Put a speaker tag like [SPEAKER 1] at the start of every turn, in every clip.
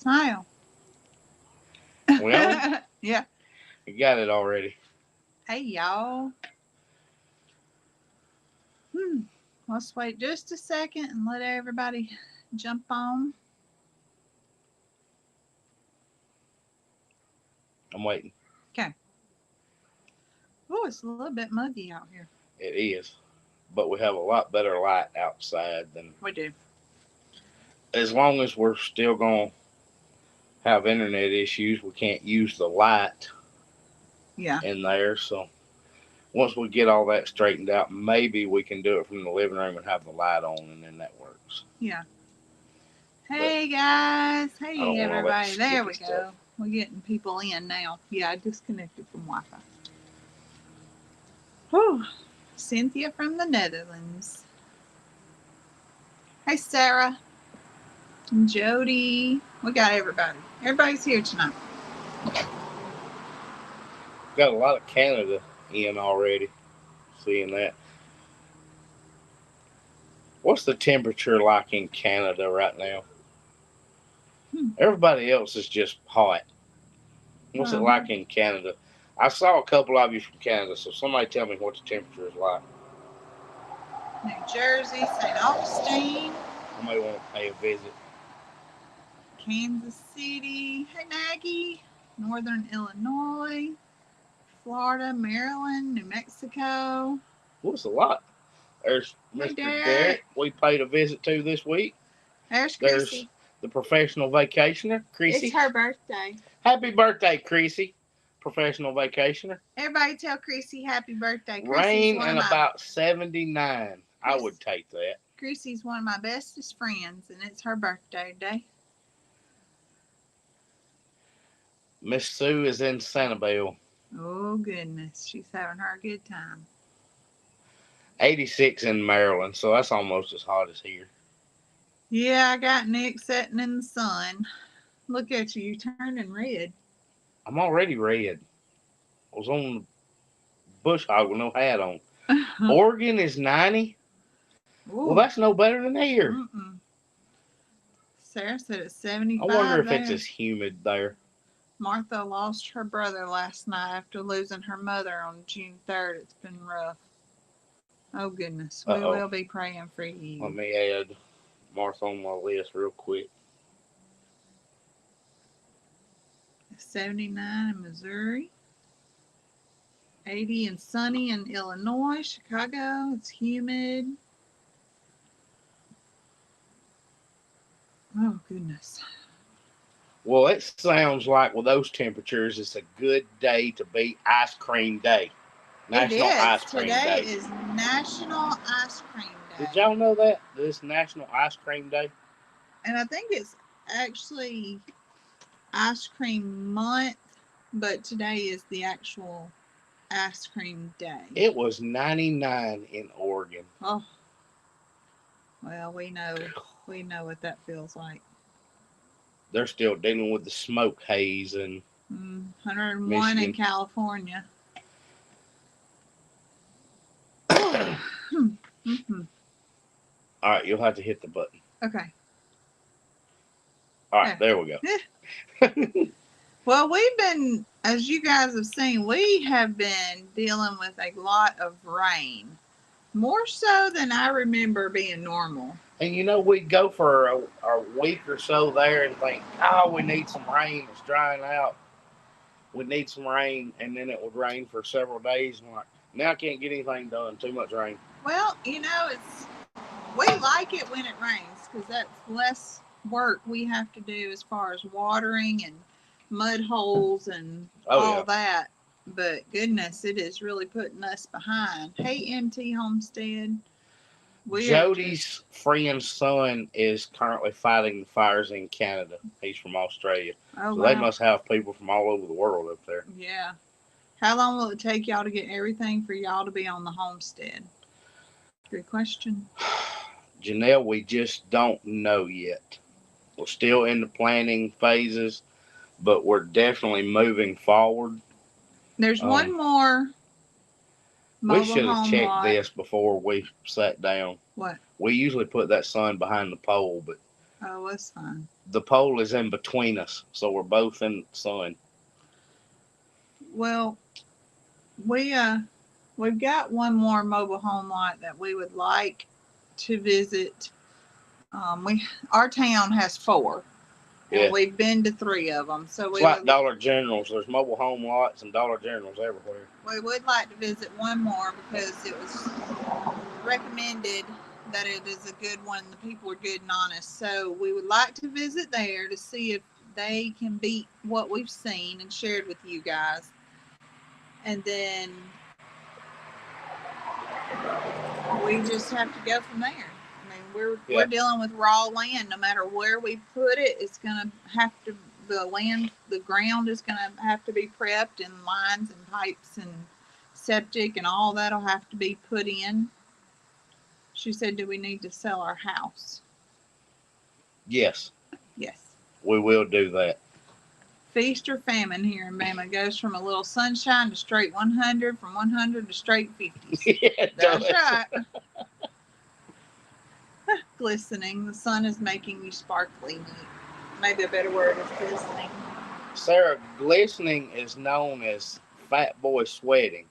[SPEAKER 1] Smile.
[SPEAKER 2] Well,
[SPEAKER 1] Yeah.
[SPEAKER 2] you got it already.
[SPEAKER 1] Hey, y'all. Let's wait just a second and let everybody jump on.
[SPEAKER 2] I'm waiting.
[SPEAKER 1] Okay. Oh, it's a little bit muggy out here.
[SPEAKER 2] It is. But we have a lot better light outside than.
[SPEAKER 1] We do.
[SPEAKER 2] As long as we're still going to have internet issues, we can't use the light
[SPEAKER 1] Yeah.
[SPEAKER 2] in there. So once we get all that straightened out, maybe we can do it from the living room and have the light on, and then that works.
[SPEAKER 1] Yeah. Hey, guys.
[SPEAKER 2] I don't
[SPEAKER 1] Hey,
[SPEAKER 2] want all that
[SPEAKER 1] everybody. There we
[SPEAKER 2] sticky
[SPEAKER 1] go.
[SPEAKER 2] stuff.
[SPEAKER 1] We're getting people in now. Yeah, I disconnected from Wi-Fi. Whew. Cynthia from the Netherlands. Hey, Sarah. And Jody. We got everybody. Everybody's here tonight.
[SPEAKER 2] Got a lot of Canada in already. Seeing that. What's the temperature like in Canada right now? Everybody else is just hot. What's it like in Canada? I saw a couple of you from Canada, so somebody tell me what the temperature is like.
[SPEAKER 1] New Jersey, St. Augustine,
[SPEAKER 2] I may want to pay a visit.
[SPEAKER 1] Kansas City. Hey, Maggie. Northern Illinois, Florida, Maryland, New Mexico.
[SPEAKER 2] What's a lot? There's Mr. Derek we paid a visit to this week.
[SPEAKER 1] There's
[SPEAKER 2] There's
[SPEAKER 1] Chrissy.
[SPEAKER 2] the professional vacationer, Chrissy.
[SPEAKER 1] It's her birthday.
[SPEAKER 2] Happy birthday, Chrissy. Professional vacationer.
[SPEAKER 1] Everybody tell Chrissy happy birthday.
[SPEAKER 2] Rain and about 79. I would take that.
[SPEAKER 1] Chrissy's one of my bestest friends, and it's her birthday today.
[SPEAKER 2] Miss Sue is in Sanibel.
[SPEAKER 1] Oh, goodness. She's having her a good time.
[SPEAKER 2] 86 in Maryland, so that's almost as hot as here.
[SPEAKER 1] Yeah, I got Nick sitting in the sun. Look at you. You're turning red.
[SPEAKER 2] I'm already red. I was on the bush hog with no hat on. Oregon is 90.
[SPEAKER 1] Ooh.
[SPEAKER 2] Well, that's no better than here.
[SPEAKER 1] Mm-mm. Sarah said it's 75.
[SPEAKER 2] I wonder if
[SPEAKER 1] there.
[SPEAKER 2] it's as humid there.
[SPEAKER 1] Martha lost her brother last night after losing her mother on June 3rd. It's been rough. Oh, goodness. We will be praying for you.
[SPEAKER 2] Let me add Martha on my list real quick.
[SPEAKER 1] 79 in Missouri. 80 and sunny in Illinois. Chicago. It's humid. Oh, goodness.
[SPEAKER 2] Well, it sounds like with those temperatures, it's a good day to be ice cream day. National Ice Cream Day.
[SPEAKER 1] Today is National Ice Cream Day.
[SPEAKER 2] Did y'all know that? This National Ice Cream Day?
[SPEAKER 1] And I think it's actually Ice Cream Month, but today is the actual Ice Cream Day.
[SPEAKER 2] It was 99 in Oregon.
[SPEAKER 1] Oh. Well, we know what that feels like.
[SPEAKER 2] They're still dealing with the smoke haze and
[SPEAKER 1] 101
[SPEAKER 2] Michigan.
[SPEAKER 1] in California.
[SPEAKER 2] All right, you'll have to hit the button.
[SPEAKER 1] Okay.
[SPEAKER 2] All right, there we go.
[SPEAKER 1] Well, we've been, as you guys have seen, we have been dealing with a lot of rain. More so than I remember being normal.
[SPEAKER 2] And you know, we'd go for a week or so there and think, oh, we need some rain. It's drying out. We need some rain. And then it would rain for several days. And like, now I can't get anything done. Too much rain.
[SPEAKER 1] Well, you know, we like it when it rains because that's less work we have to do as far as watering and mud holes and all that. But goodness, it is really putting us behind. Hey, MT Homestead.
[SPEAKER 2] Jody's friend's son is currently fighting the fires in Canada. He's from Australia.
[SPEAKER 1] Oh,
[SPEAKER 2] so
[SPEAKER 1] wow.
[SPEAKER 2] they must have people from all over the world up there.
[SPEAKER 1] Yeah. How long will it take y'all to get everything for y'all to be on the homestead? Good question.
[SPEAKER 2] Janelle, we just don't know yet. We're still in the planning phases, but we're definitely moving forward.
[SPEAKER 1] There's one more mobile
[SPEAKER 2] we should have checked
[SPEAKER 1] lot.
[SPEAKER 2] this before we sat down.
[SPEAKER 1] What?
[SPEAKER 2] We usually put that sun behind the pole, but
[SPEAKER 1] Oh, that's fine.
[SPEAKER 2] The pole is in between us, so we're both in the sun.
[SPEAKER 1] Well, we've got one more mobile home lot that we would like to visit. Our town has 4, and we've been to 3 of them. So
[SPEAKER 2] it's like Dollar Generals. There's mobile home lots and Dollar Generals everywhere.
[SPEAKER 1] We would like to visit one more because it was recommended that it is a good one. The people are good and honest. So we would like to visit there to see if they can beat what we've seen and shared with you guys. And then we just have to go from there. I mean, we're dealing with raw land. No matter where we put it, it's gonna have to the ground is gonna have to be prepped, and lines and pipes and septic and all that'll have to be put in. She said, "Do we need to sell our house?"
[SPEAKER 2] Yes.
[SPEAKER 1] Yes.
[SPEAKER 2] We will do that.
[SPEAKER 1] Feast or famine here in Bama goes from a little sunshine to straight 100, from 100 to straight 50s.
[SPEAKER 2] Yeah,
[SPEAKER 1] that's right. Glistening. The sun is making you sparkly. Maybe a better word is glistening.
[SPEAKER 2] Sarah, glistening is known as fat boy sweating.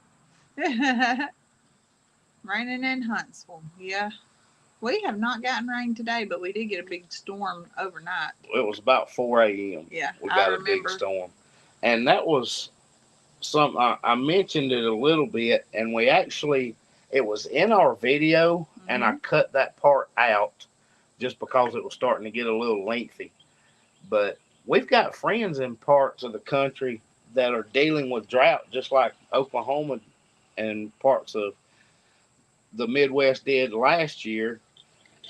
[SPEAKER 1] Raining in Huntsville. Yeah. We have not gotten rain today, but we did get a big storm overnight.
[SPEAKER 2] It was about 4 a.m.
[SPEAKER 1] Yeah,
[SPEAKER 2] we got a big storm. And that was something, I mentioned it a little bit, and it was in our video, and I cut that part out just because it was starting to get a little lengthy. But we've got friends in parts of the country that are dealing with drought, just like Oklahoma and parts of the Midwest did last year.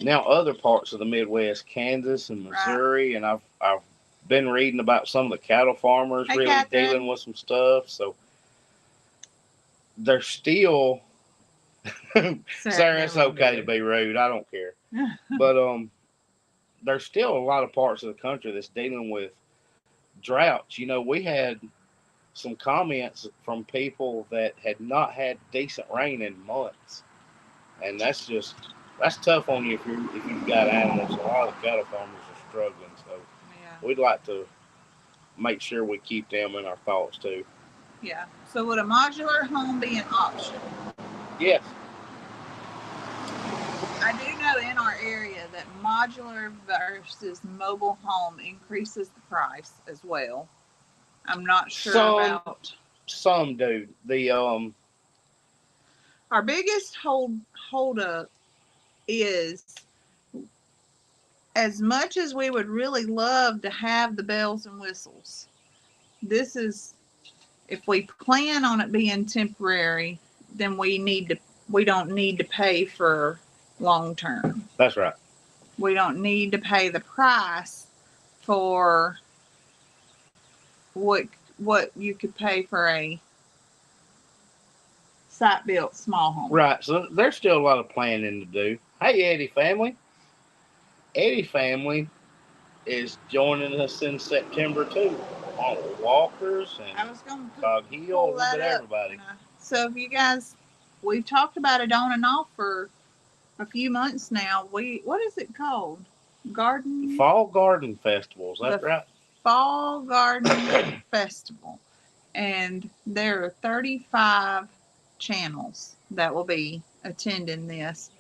[SPEAKER 2] Now other parts of the Midwest, Kansas and Missouri, and I've been reading about some of the cattle farmers dealing with some stuff. So they're still Sarah, it's okay to be rude. I don't care. But there's still a lot of parts of the country that's dealing with droughts. You know, we had some comments from people that had not had decent rain in months, and that's tough on you if you've got animals. A lot of the cattle farmers are struggling, so we'd like to make sure we keep them in our thoughts too.
[SPEAKER 1] Yeah. So would a modular home be an option?
[SPEAKER 2] Yes.
[SPEAKER 1] I do know in our area that modular versus mobile home increases the price as well. I'm not sure about.
[SPEAKER 2] Some do.
[SPEAKER 1] Our biggest hold up is, as much as we would really love to have the bells and whistles, this is, if we plan on it being temporary, then we don't need to pay for long term.
[SPEAKER 2] That's right.
[SPEAKER 1] We don't need to pay the price for what you could pay for a site built small home.
[SPEAKER 2] Right. So there's still a lot of planning to do. Hey, Eddie family. Eddie family is joining us in September too. On Walkers and
[SPEAKER 1] I was going to
[SPEAKER 2] Cog Hill, and everybody.
[SPEAKER 1] So if you guys, we've talked about it on and off for a few months now. What is it called?
[SPEAKER 2] Fall Garden Festival. Is that right?
[SPEAKER 1] Fall Garden Festival. And there are 35 channels that will be attending this.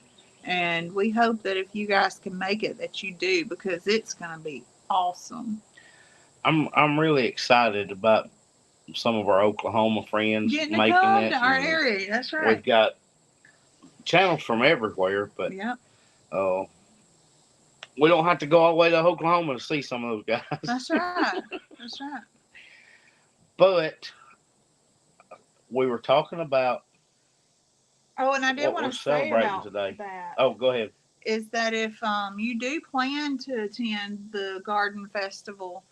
[SPEAKER 1] And we hope that if you guys can make it, that you do, because it's going to be awesome.
[SPEAKER 2] I'm really excited about some of our Oklahoma friends
[SPEAKER 1] making
[SPEAKER 2] it
[SPEAKER 1] to our area. That's right.
[SPEAKER 2] We've got channels from everywhere, but we don't have to go all the way to Oklahoma to see some of those guys.
[SPEAKER 1] That's right. That's right.
[SPEAKER 2] But we were talking about.
[SPEAKER 1] Oh, and I did want to say about
[SPEAKER 2] today.
[SPEAKER 1] That.
[SPEAKER 2] Oh, go ahead.
[SPEAKER 1] Is that if you do plan to attend the garden festival,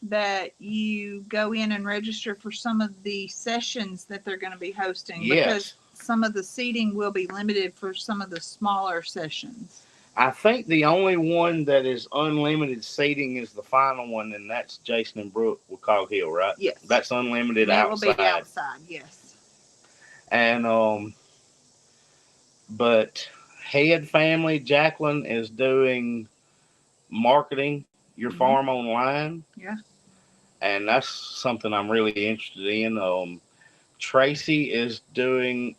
[SPEAKER 1] that you go in and register for some of the sessions that they're going to be hosting.
[SPEAKER 2] Yes.
[SPEAKER 1] Because some of the seating will be limited for some of the smaller sessions.
[SPEAKER 2] I think the only one that is unlimited seating is the final one, and that's Jason and Brooke with Cog Hill, right?
[SPEAKER 1] Yes.
[SPEAKER 2] That's unlimited outside.
[SPEAKER 1] It will be outside, yes.
[SPEAKER 2] And, but Head family, Jacqueline is doing marketing your
[SPEAKER 1] Mm-hmm.
[SPEAKER 2] farm online.
[SPEAKER 1] Yeah.
[SPEAKER 2] And that's something I'm really interested in. Tracy is doing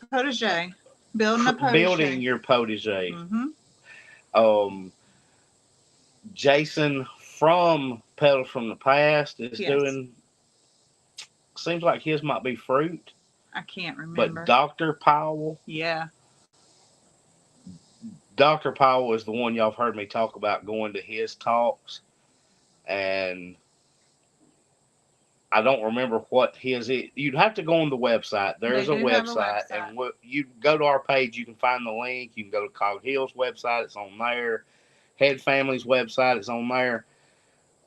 [SPEAKER 1] Protege. Building a
[SPEAKER 2] building
[SPEAKER 1] protege.
[SPEAKER 2] your protege.
[SPEAKER 1] Mm-hmm.
[SPEAKER 2] Um, Jason from Pedals from the Past is
[SPEAKER 1] Yes.
[SPEAKER 2] doing. Seems like his might be fruit,
[SPEAKER 1] I can't
[SPEAKER 2] but
[SPEAKER 1] remember. Yeah.
[SPEAKER 2] Dr. Powell is the one y'all have heard me talk about going to his talks, and I don't remember what his is. You'd have to go on the website. There's
[SPEAKER 1] They
[SPEAKER 2] a
[SPEAKER 1] do have a
[SPEAKER 2] website,
[SPEAKER 1] website.
[SPEAKER 2] and you go to our page. You can find the link. You can go to Cog Hill's website. It's on there. Head Family's website. It's on there.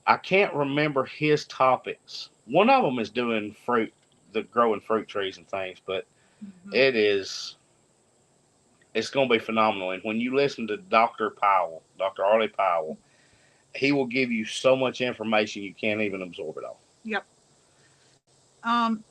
[SPEAKER 2] I can't remember his topics. One of them is doing fruit, the growing fruit trees and things, but
[SPEAKER 1] Mm-hmm.
[SPEAKER 2] it's going to be phenomenal. And when you listen to Dr. Powell, Dr. Arlie Powell, he will give you so much information you can't even absorb it all.
[SPEAKER 1] Yep.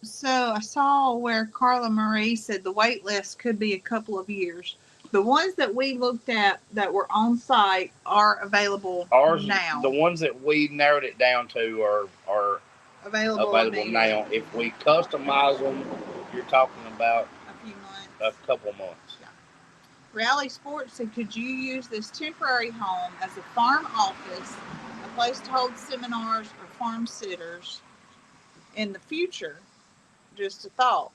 [SPEAKER 1] So I saw where Carla Marie said the wait list could be a couple of years. The ones that we looked at that were on site are available now.
[SPEAKER 2] The ones that we narrowed it down to are available now. If we customize them, you're talking about
[SPEAKER 1] a few months.
[SPEAKER 2] A couple months.
[SPEAKER 1] Yeah. Rally Sports said, could you use this temporary home as a farm office, a place to hold seminars or farm sitters in the future? Just a thought.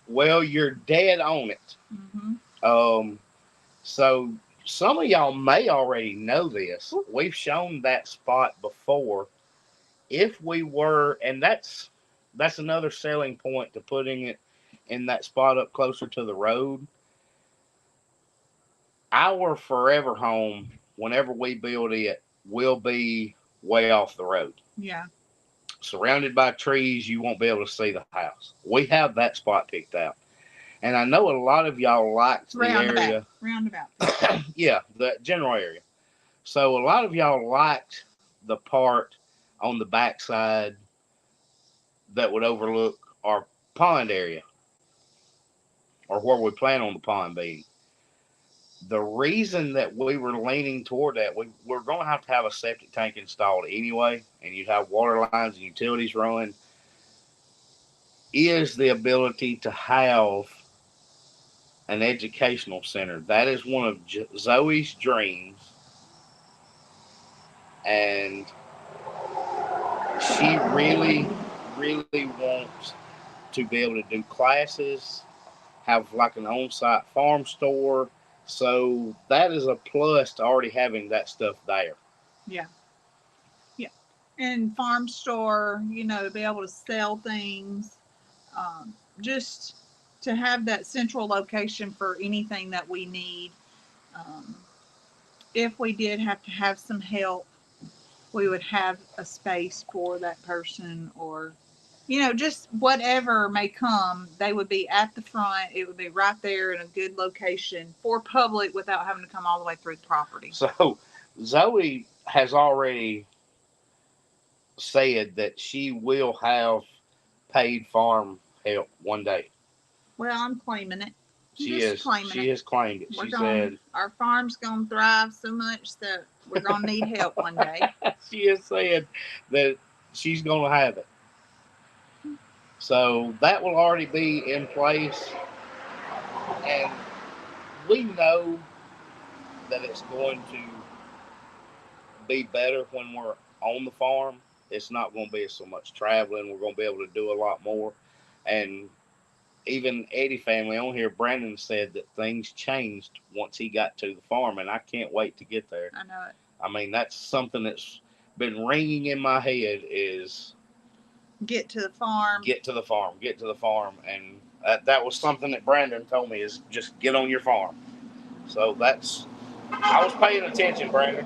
[SPEAKER 2] Well, you're dead on it.
[SPEAKER 1] Mm-hmm.
[SPEAKER 2] So some of y'all may already know this. We've shown that spot before. If we were, and that's another selling point to putting it in that spot up closer to the road. Our forever home, whenever we build it, will be way off the road.
[SPEAKER 1] Yeah.
[SPEAKER 2] Surrounded by trees, you won't be able to see the house. We have that spot picked out. And I know a lot of y'all liked the area.
[SPEAKER 1] Roundabout.
[SPEAKER 2] Yeah, the general area. So a lot of y'all liked the part on the backside that would overlook our pond area, or where we plan on the pond being. The reason that we were leaning toward that, we're going to have a septic tank installed anyway, and you'd have water lines and utilities running, is the ability to have an educational center. That is one of Zoe's dreams, and she really, really wants to be able to do classes, have like an on-site farm store. So that is a plus to already having that stuff there.
[SPEAKER 1] Yeah. Yeah. And farm store, to be able to sell things, just to have that central location for anything that we need. If we did have to have some help, we would have a space for that person, or just whatever may come, they would be at the front. It would be right there in a good location for public without having to come all the way through the property.
[SPEAKER 2] So Zoe has already said that she will have paid farm help one day.
[SPEAKER 1] Well, I'm claiming it.
[SPEAKER 2] She has claimed it. She said
[SPEAKER 1] our farm's going to thrive so much that we're going to need help one day.
[SPEAKER 2] She has said that she's going to have it. So that will already be in place. And we know that it's going to be better when we're on the farm. It's not going to be so much traveling. We're going to be able to do a lot more. And even Eddie family on here, Brandon said that things changed once he got to the farm, and I can't wait to get there.
[SPEAKER 1] I know it.
[SPEAKER 2] I mean, that's something that's been ringing in my head is
[SPEAKER 1] get to the farm.
[SPEAKER 2] Get to the farm. And that was something that Brandon told me is just get on your farm. So I was paying attention, Brandon.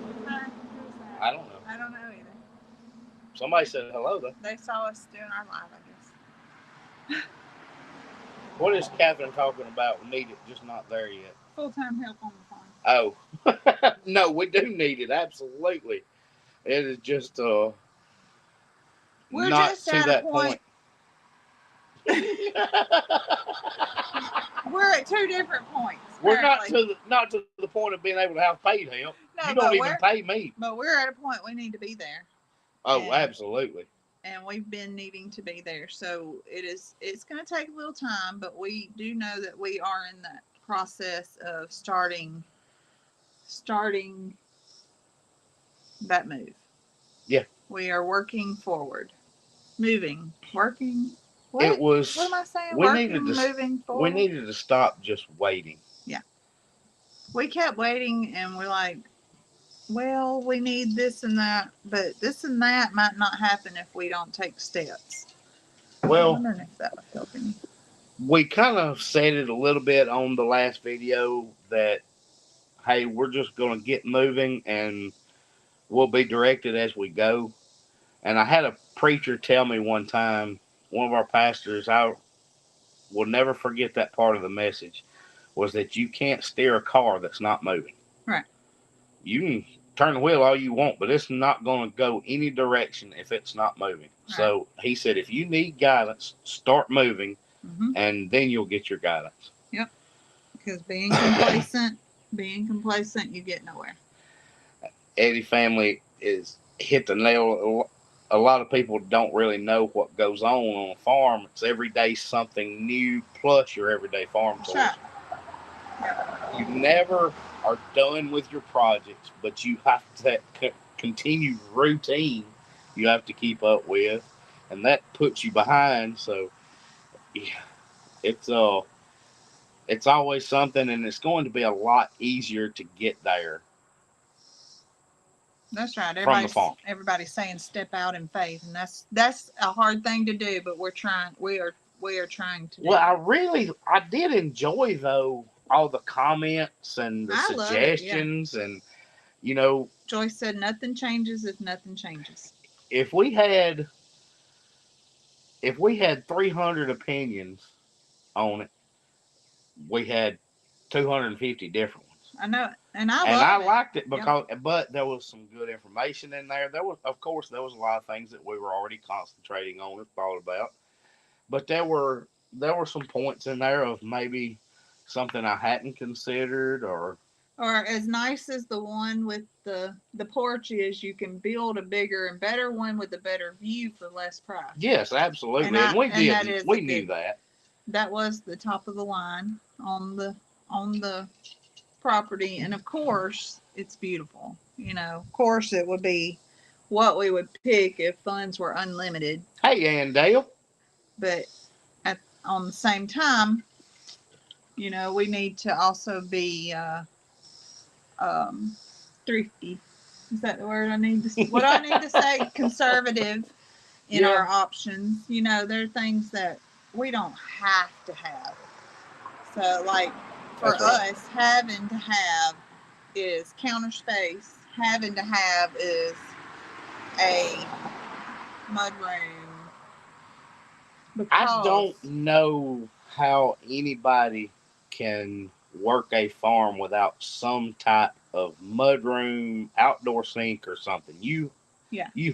[SPEAKER 2] I don't know.
[SPEAKER 1] I don't know either.
[SPEAKER 2] Somebody said hello, though.
[SPEAKER 1] They saw us doing our live, I guess.
[SPEAKER 2] What is Catherine talking about? We need it, just not there yet.
[SPEAKER 1] Full-time help on the
[SPEAKER 2] Oh.
[SPEAKER 1] farm.
[SPEAKER 2] No, we do need it, absolutely. It is just
[SPEAKER 1] we're
[SPEAKER 2] not
[SPEAKER 1] just
[SPEAKER 2] to
[SPEAKER 1] at
[SPEAKER 2] that
[SPEAKER 1] a point. We're at two different points.
[SPEAKER 2] We're not to the point of being able to have paid help. You don't even pay me.
[SPEAKER 1] But we're at a point we need to be there.
[SPEAKER 2] Oh, absolutely.
[SPEAKER 1] And we've been needing to be there. So it's going to take a little time, but we do know that we are in that process of starting that move.
[SPEAKER 2] Yeah.
[SPEAKER 1] We are working forward. Working.
[SPEAKER 2] What am
[SPEAKER 1] I saying? Moving forward.
[SPEAKER 2] We needed to stop just waiting.
[SPEAKER 1] Yeah. We kept waiting and we're like, well, we need this and that, but this and that might not happen if we don't take steps.
[SPEAKER 2] Well,
[SPEAKER 1] I'm wondering if that would help any.
[SPEAKER 2] We kind of said it a little bit on the last video that, hey, we're just going to get moving and we'll be directed as we go. And I had a preacher tell me one time, one of our pastors, I will never forget that part of the message, was that you can't steer a car that's not moving.
[SPEAKER 1] Right.
[SPEAKER 2] You can turn the wheel all you want, but it's not going to go any direction if it's not moving. Right. So he said, if you need guidance, start moving, and then you'll get your guidance.
[SPEAKER 1] Yep. Because being complacent, you get nowhere.
[SPEAKER 2] Eddie family is hit the nail. A lot of people don't really know what goes on a farm. It's every day something new, plus your everyday farm tools. Right. You never are done with your projects, but you have to continued routine you have to keep up with, and that puts you behind. So, yeah, it's always something, and it's going to be a lot easier to get there.
[SPEAKER 1] That's right.
[SPEAKER 2] From the farm.
[SPEAKER 1] Everybody's saying step out in faith, and that's a hard thing to do, but we're trying. We are trying to do.
[SPEAKER 2] Well, I did enjoy though all the comments and the suggestions, and
[SPEAKER 1] Joyce said nothing changes if nothing changes.
[SPEAKER 2] If we had 300 opinions on it, we had 250 different ones.
[SPEAKER 1] I know, and I
[SPEAKER 2] liked it because, but there was some good information in there. There was a lot of things that we were already concentrating on and thought about, but there were some points in there of maybe something I hadn't considered, or
[SPEAKER 1] as nice as the one with the porch is, you can build a bigger and better one with a better view for less price.
[SPEAKER 2] Yes, absolutely, and we knew that.
[SPEAKER 1] That was the top of the line on the property, and of course it's beautiful. Of course it would be what we would pick if funds were unlimited.
[SPEAKER 2] Hey, Andale.
[SPEAKER 1] But on the same time, we need to also be thrifty. Is that the word I need to say? What I need to say? Conservative in our options. There are things that we don't have to have. So, like, for us, having to have is counter space. Having to have is a mud room.
[SPEAKER 2] I don't know how anybody can work a farm without some type of mud room, outdoor sink, or something. You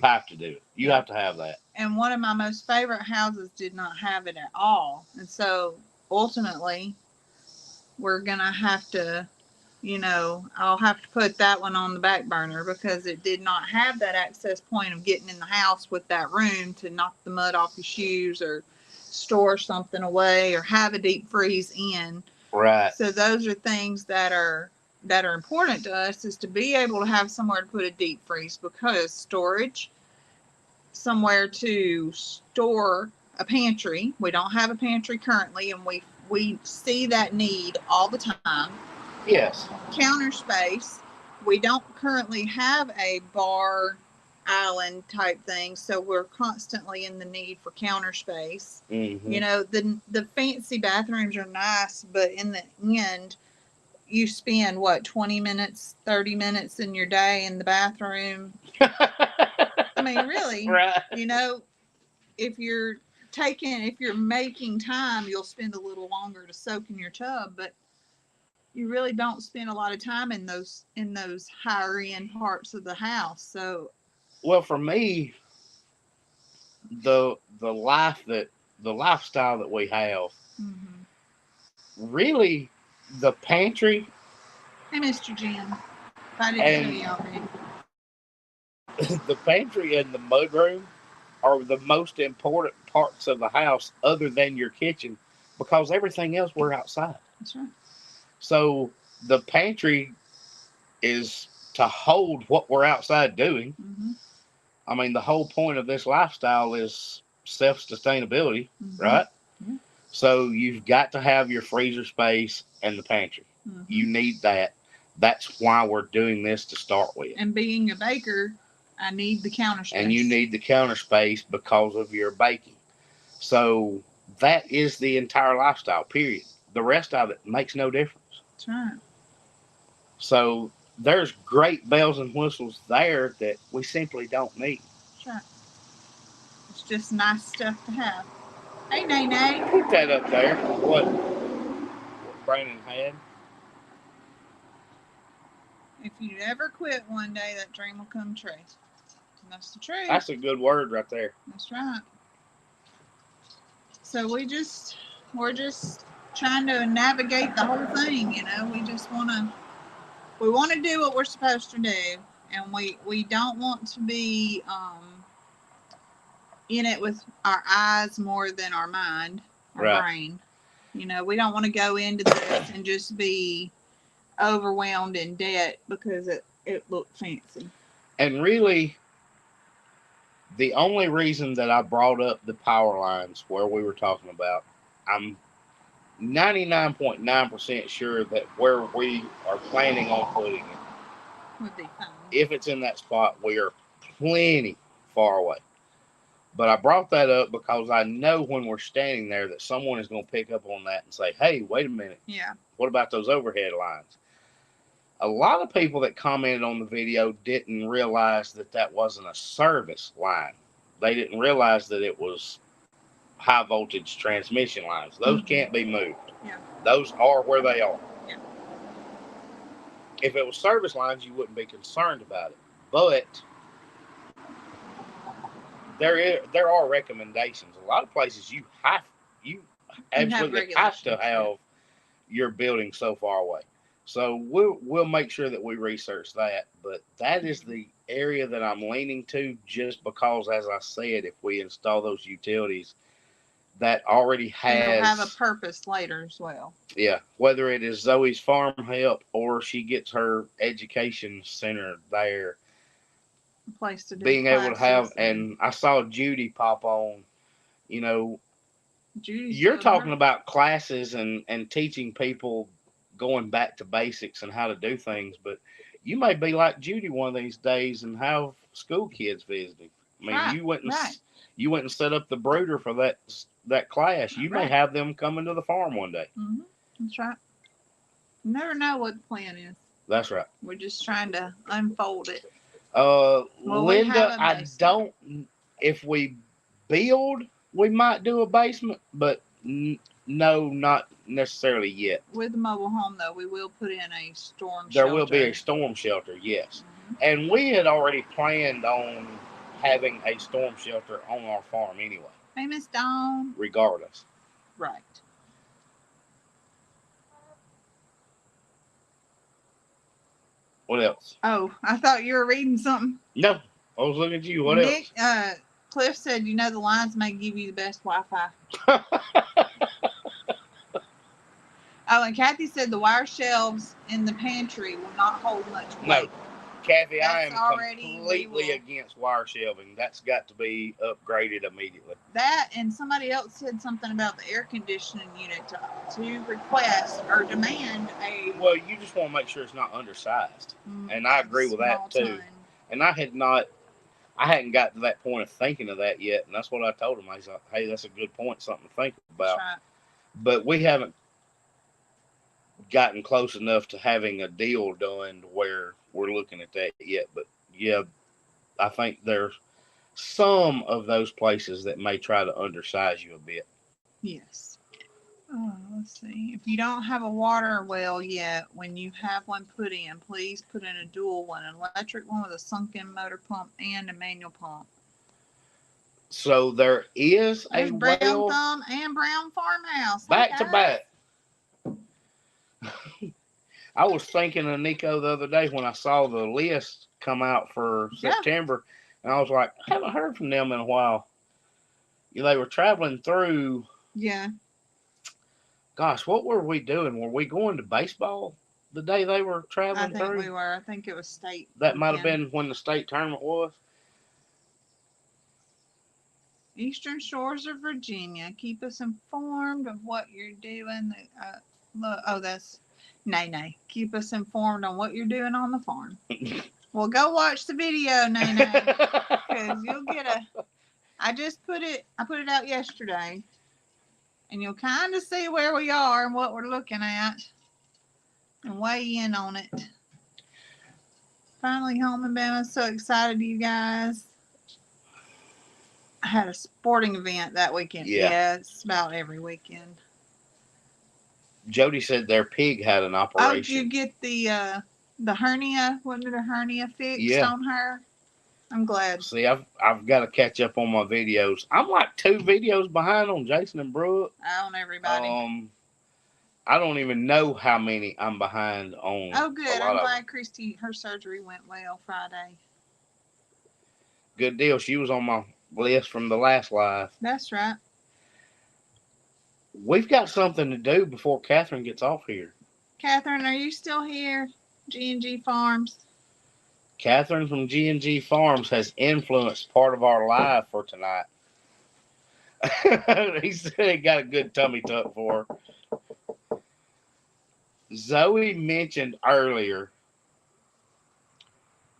[SPEAKER 2] have to do it. You have to have that.
[SPEAKER 1] And one of my most favorite houses did not have it at all. And so ultimately we're going to have to, I'll have to put that one on the back burner because it did not have that access point of getting in the house with that room to knock the mud off your shoes or store something away or have a deep freeze in.
[SPEAKER 2] Right.
[SPEAKER 1] So those are things that are important to us, is to be able to have somewhere to put a deep freeze, because storage, somewhere to store a pantry. We don't have a pantry currently, and we see that need all the time.
[SPEAKER 2] Yes.
[SPEAKER 1] Counter space. We don't currently have a bar island type thing, so we're constantly in the need for counter space.
[SPEAKER 2] Mm-hmm.
[SPEAKER 1] The fancy bathrooms are nice, but in the end, you spend 20 minutes, 30 minutes in your day in the bathroom. I mean, really,
[SPEAKER 2] right.
[SPEAKER 1] If you're making time, you'll spend a little longer to soak in your tub, but you really don't spend a lot of time in those higher end parts of the house. So,
[SPEAKER 2] well, for me, the lifestyle that we have, really, the pantry.
[SPEAKER 1] Hey, Mr. Jim. I didn't tell you already.
[SPEAKER 2] The pantry and the mudroom are the most important parts of the house other than your kitchen because everything else we're outside.
[SPEAKER 1] That's right.
[SPEAKER 2] So the pantry is to hold what we're outside doing.
[SPEAKER 1] Mm-hmm.
[SPEAKER 2] I mean, the whole point of this lifestyle is self-sustainability, right?
[SPEAKER 1] Mm-hmm.
[SPEAKER 2] So you've got to have your freezer space and the pantry.
[SPEAKER 1] Mm-hmm.
[SPEAKER 2] You need that. That's why we're doing this to start with.
[SPEAKER 1] And being a baker, I need the counter space.
[SPEAKER 2] And you need the counter space because of your baking. So that is the entire lifestyle, period. The rest of it makes no difference.
[SPEAKER 1] That's right.
[SPEAKER 2] So there's great bells and whistles there that we simply don't need.
[SPEAKER 1] That's right. It's just nice stuff to have. Hey, Nay.
[SPEAKER 2] Put that up there. What Brandon had.
[SPEAKER 1] If you ever quit one day, that dream will come true. And that's the truth.
[SPEAKER 2] That's a good word right there.
[SPEAKER 1] That's right. So we're just trying to navigate the whole thing, you know. We want to do what we're supposed to do, and we don't want to be in it with our eyes more than our mind, our brain. You know, we don't want to go into this and just be overwhelmed in debt because it looked fancy.
[SPEAKER 2] And really, the only reason that I brought up the power lines where we were talking about, I'm 99.9% sure that where we are planning on putting it
[SPEAKER 1] would be fine.
[SPEAKER 2] If it's in that spot, we are plenty far away. But I brought that up because I know when we're standing there that someone is going to pick up on that and say, hey, wait a minute.
[SPEAKER 1] Yeah.
[SPEAKER 2] What about those overhead lines? A lot of people that commented on the video didn't realize that that wasn't a service line. They didn't realize that it was high voltage transmission lines. Those can't be moved.
[SPEAKER 1] Yeah.
[SPEAKER 2] Those are where they are.
[SPEAKER 1] Yeah.
[SPEAKER 2] If it was service lines, you wouldn't be concerned about it. But there are recommendations. A lot of places you absolutely have to have your building so far away. So we'll make sure that we research that. But that is the area that I'm leaning to, just because, as I said, if we install those utilities, that already has,
[SPEAKER 1] it'll have a purpose later as well.
[SPEAKER 2] Yeah, whether it is Zoe's farm help or she gets her education center there,
[SPEAKER 1] a place to do
[SPEAKER 2] being able to have. And I saw Judy pop on. You know, you're talking about classes and teaching people going back to basics and how to do things, but you may be like Judy one of these days and have school kids visiting. I mean, you went and set up the brooder for that class. You may have them coming to the farm one day.
[SPEAKER 1] Mm-hmm. That's right. You never know what the plan is.
[SPEAKER 2] That's right.
[SPEAKER 1] We're just trying to unfold it.
[SPEAKER 2] Linda, if we build, we might do a basement, but no, not necessarily yet.
[SPEAKER 1] With the mobile home, though, we will put in a storm shelter.
[SPEAKER 2] There will be a storm shelter, yes. Mm-hmm. And we had already planned on having a storm shelter on our farm anyway.
[SPEAKER 1] Hey, Miss Dawn.
[SPEAKER 2] Regardless.
[SPEAKER 1] Right.
[SPEAKER 2] What else?
[SPEAKER 1] Oh, I thought you were reading something.
[SPEAKER 2] No, I was looking at you. What else?
[SPEAKER 1] Cliff said, the lines may give you the best Wi-Fi. Oh, and Kathy said the wire shelves in the pantry will not hold much weight.
[SPEAKER 2] No, Kathy, I am completely against wire shelving. That's got to be upgraded immediately.
[SPEAKER 1] That, and somebody else said something about the air conditioning unit to request or demand a...
[SPEAKER 2] Well, you just want to make sure it's not undersized. And I agree with that, too. And I hadn't got to that point of thinking of that yet. And that's what I told him. I said, hey, that's a good point, something to think about. That's right. But we haven't gotten close enough to having a deal done where we're looking at that yet. But yeah, I think there's some of those places that may try to undersize you a bit.
[SPEAKER 1] Yes. Let's see. If you don't have a water well yet, when you have one put in, please put in a dual one, an electric one with a sunken motor pump and a manual pump.
[SPEAKER 2] So there's a
[SPEAKER 1] Brown
[SPEAKER 2] well
[SPEAKER 1] Thumb and Brown Farmhouse.
[SPEAKER 2] back to back. I was thinking of Nico the other day when I saw the list come out for September, and I was like, I haven't heard from them in a while. They were traveling through.
[SPEAKER 1] Yeah.
[SPEAKER 2] Gosh, what were we doing? Were we going to baseball the day they were traveling through?
[SPEAKER 1] I think we were. I think it was state.
[SPEAKER 2] That might have been when the state tournament was.
[SPEAKER 1] Eastern Shores of Virginia. Keep us informed of what you're doing. That's Nay. Keep us informed on what you're doing on the farm. Well, go watch the video, Nay, because you'll get I put it out yesterday, and you'll kind of see where we are and what we're looking at, and weigh in on it. Finally home in Bama. So excited, you guys. I had a sporting event that weekend. Yeah, it's about every weekend.
[SPEAKER 2] Jody said their pig had an operation.
[SPEAKER 1] Oh, did you get the hernia? Wasn't it a hernia fixed on her? I'm glad.
[SPEAKER 2] See, I've got to catch up on my videos. I'm like 2 videos behind on Jason and Brooke.
[SPEAKER 1] On everybody.
[SPEAKER 2] I don't even know how many I'm behind on.
[SPEAKER 1] Oh, good. I'm glad Christy, her surgery went well Friday.
[SPEAKER 2] Good deal. She was on my list from the last live.
[SPEAKER 1] That's right.
[SPEAKER 2] We've got something to do before Catherine gets off here.
[SPEAKER 1] Catherine, are you still here? GNG Farms.
[SPEAKER 2] Catherine from GNG Farms has influenced part of our live for tonight. He said he got a good tummy tuck for her. Zoe mentioned earlier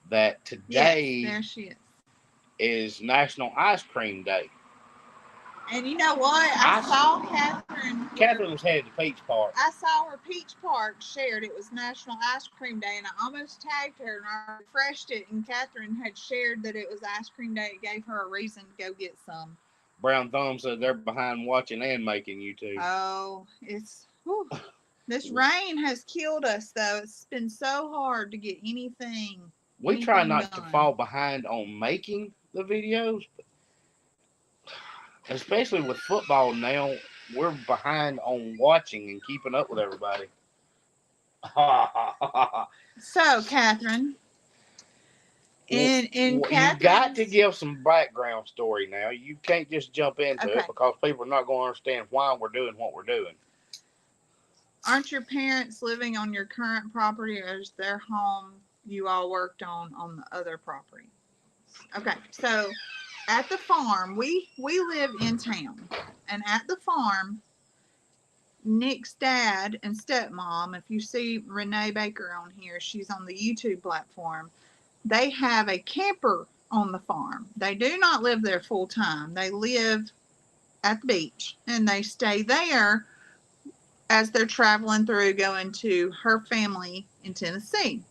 [SPEAKER 2] that today
[SPEAKER 1] there she
[SPEAKER 2] is National Ice Cream Day.
[SPEAKER 1] And you know what? I saw Catherine.
[SPEAKER 2] Catherine was headed to Peach Park.
[SPEAKER 1] I saw her Peach Park shared. It was National Ice Cream Day, and I almost tagged her, and I refreshed it, and Catherine had shared that it was Ice Cream Day. It gave her a reason to go get some.
[SPEAKER 2] Brown Thumb said they're behind watching and making YouTube.
[SPEAKER 1] Oh, this rain has killed us, though. It's been so hard to get anything.
[SPEAKER 2] We try not to fall behind on making the videos, but especially with football now, we're behind on watching and keeping up with everybody.
[SPEAKER 1] So, Catherine,
[SPEAKER 2] you got to give some background story now. You can't just jump into it because people are not going to understand why we're doing what we're doing.
[SPEAKER 1] Aren't your parents living on your current property, or is their home you all worked on the other property? Okay, so at the farm, we live in town, and at the farm, Nick's dad and stepmom, if you see Renee Baker on here, she's on the YouTube platform, they have a camper on the farm. They do not live there full time. They live at the beach, and they stay there as they're traveling through, going to her family in Tennessee.